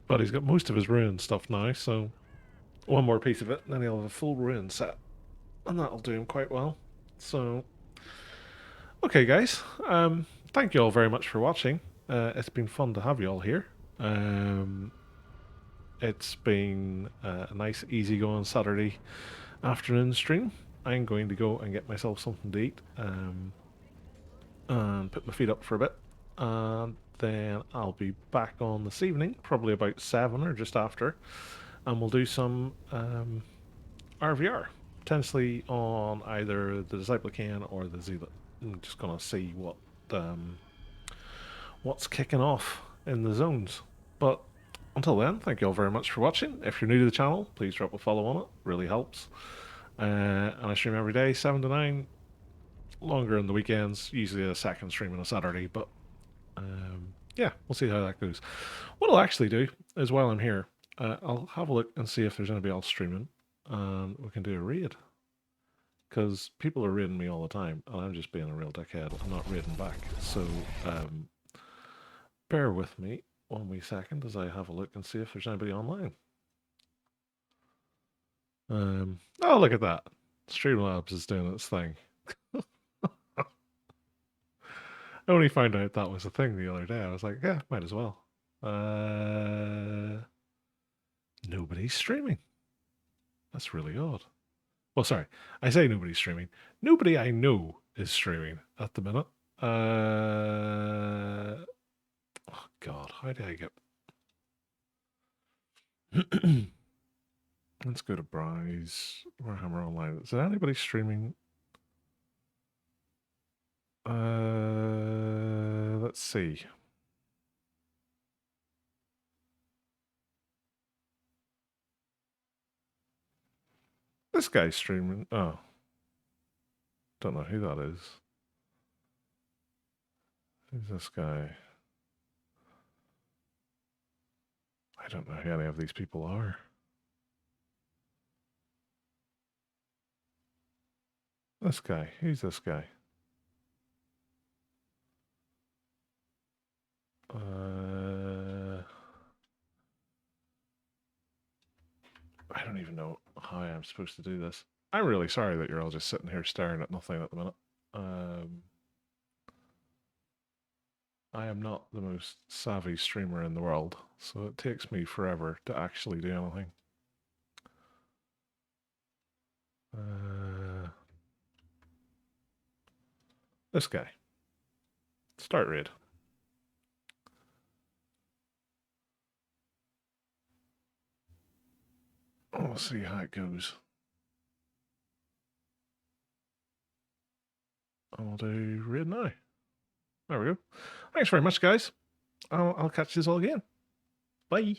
Speaker 1: But he's got most of his ruin stuff now, so one more piece of it, and then he'll have a full ruin set. And that'll do him quite well. So, okay, guys. Thank you all very much for watching. It's been fun to have you all here. It's been a nice, easygoing Saturday afternoon stream. I'm going to go and get myself something to eat and put my feet up for a bit. And then I'll be back on this evening, probably about 7 or just after, and we'll do some RVR, potentially on either the Disciple of Khaine or the Zealot. I'm just going to see what's kicking off in the zones. But until then, thank you all very much for watching. If you're new to the channel, please drop a follow on it. Really helps. And I stream every day, 7 to 9. Longer on the weekends, usually a second stream on a Saturday. But yeah, we'll see how that goes. What I'll actually do is while I'm here, I'll have a look and see if there's anybody else streaming. And we can do a raid. Because people are raiding me all the time, and I'm just being a real dickhead. I'm not raiding back. So bear with me 1 wee second as I have a look and see if there's anybody online. Oh, look at that. Streamlabs is doing its thing. I only found out that was a thing the other day. I was like, yeah, might as well. Nobody's streaming. That's really odd. Well, sorry. I say nobody's streaming. Nobody I know is streaming at the minute. Oh, God. How do I get... Let's go to browse Warhammer Online. Is there anybody streaming? Let's see. This guy's streaming. Oh. Don't know who that is. Who's this guy? I don't know who any of these people are. This guy. Who's this guy? I don't even know how I'm supposed to do this. I'm really sorry that you're all just sitting here staring at nothing at the minute. I am not the most savvy streamer in the world, so it takes me forever to actually do anything. This guy. Start raid. We'll see how it goes. I'll do raid now. There we go. Thanks very much, guys. I'll catch you all again. Bye.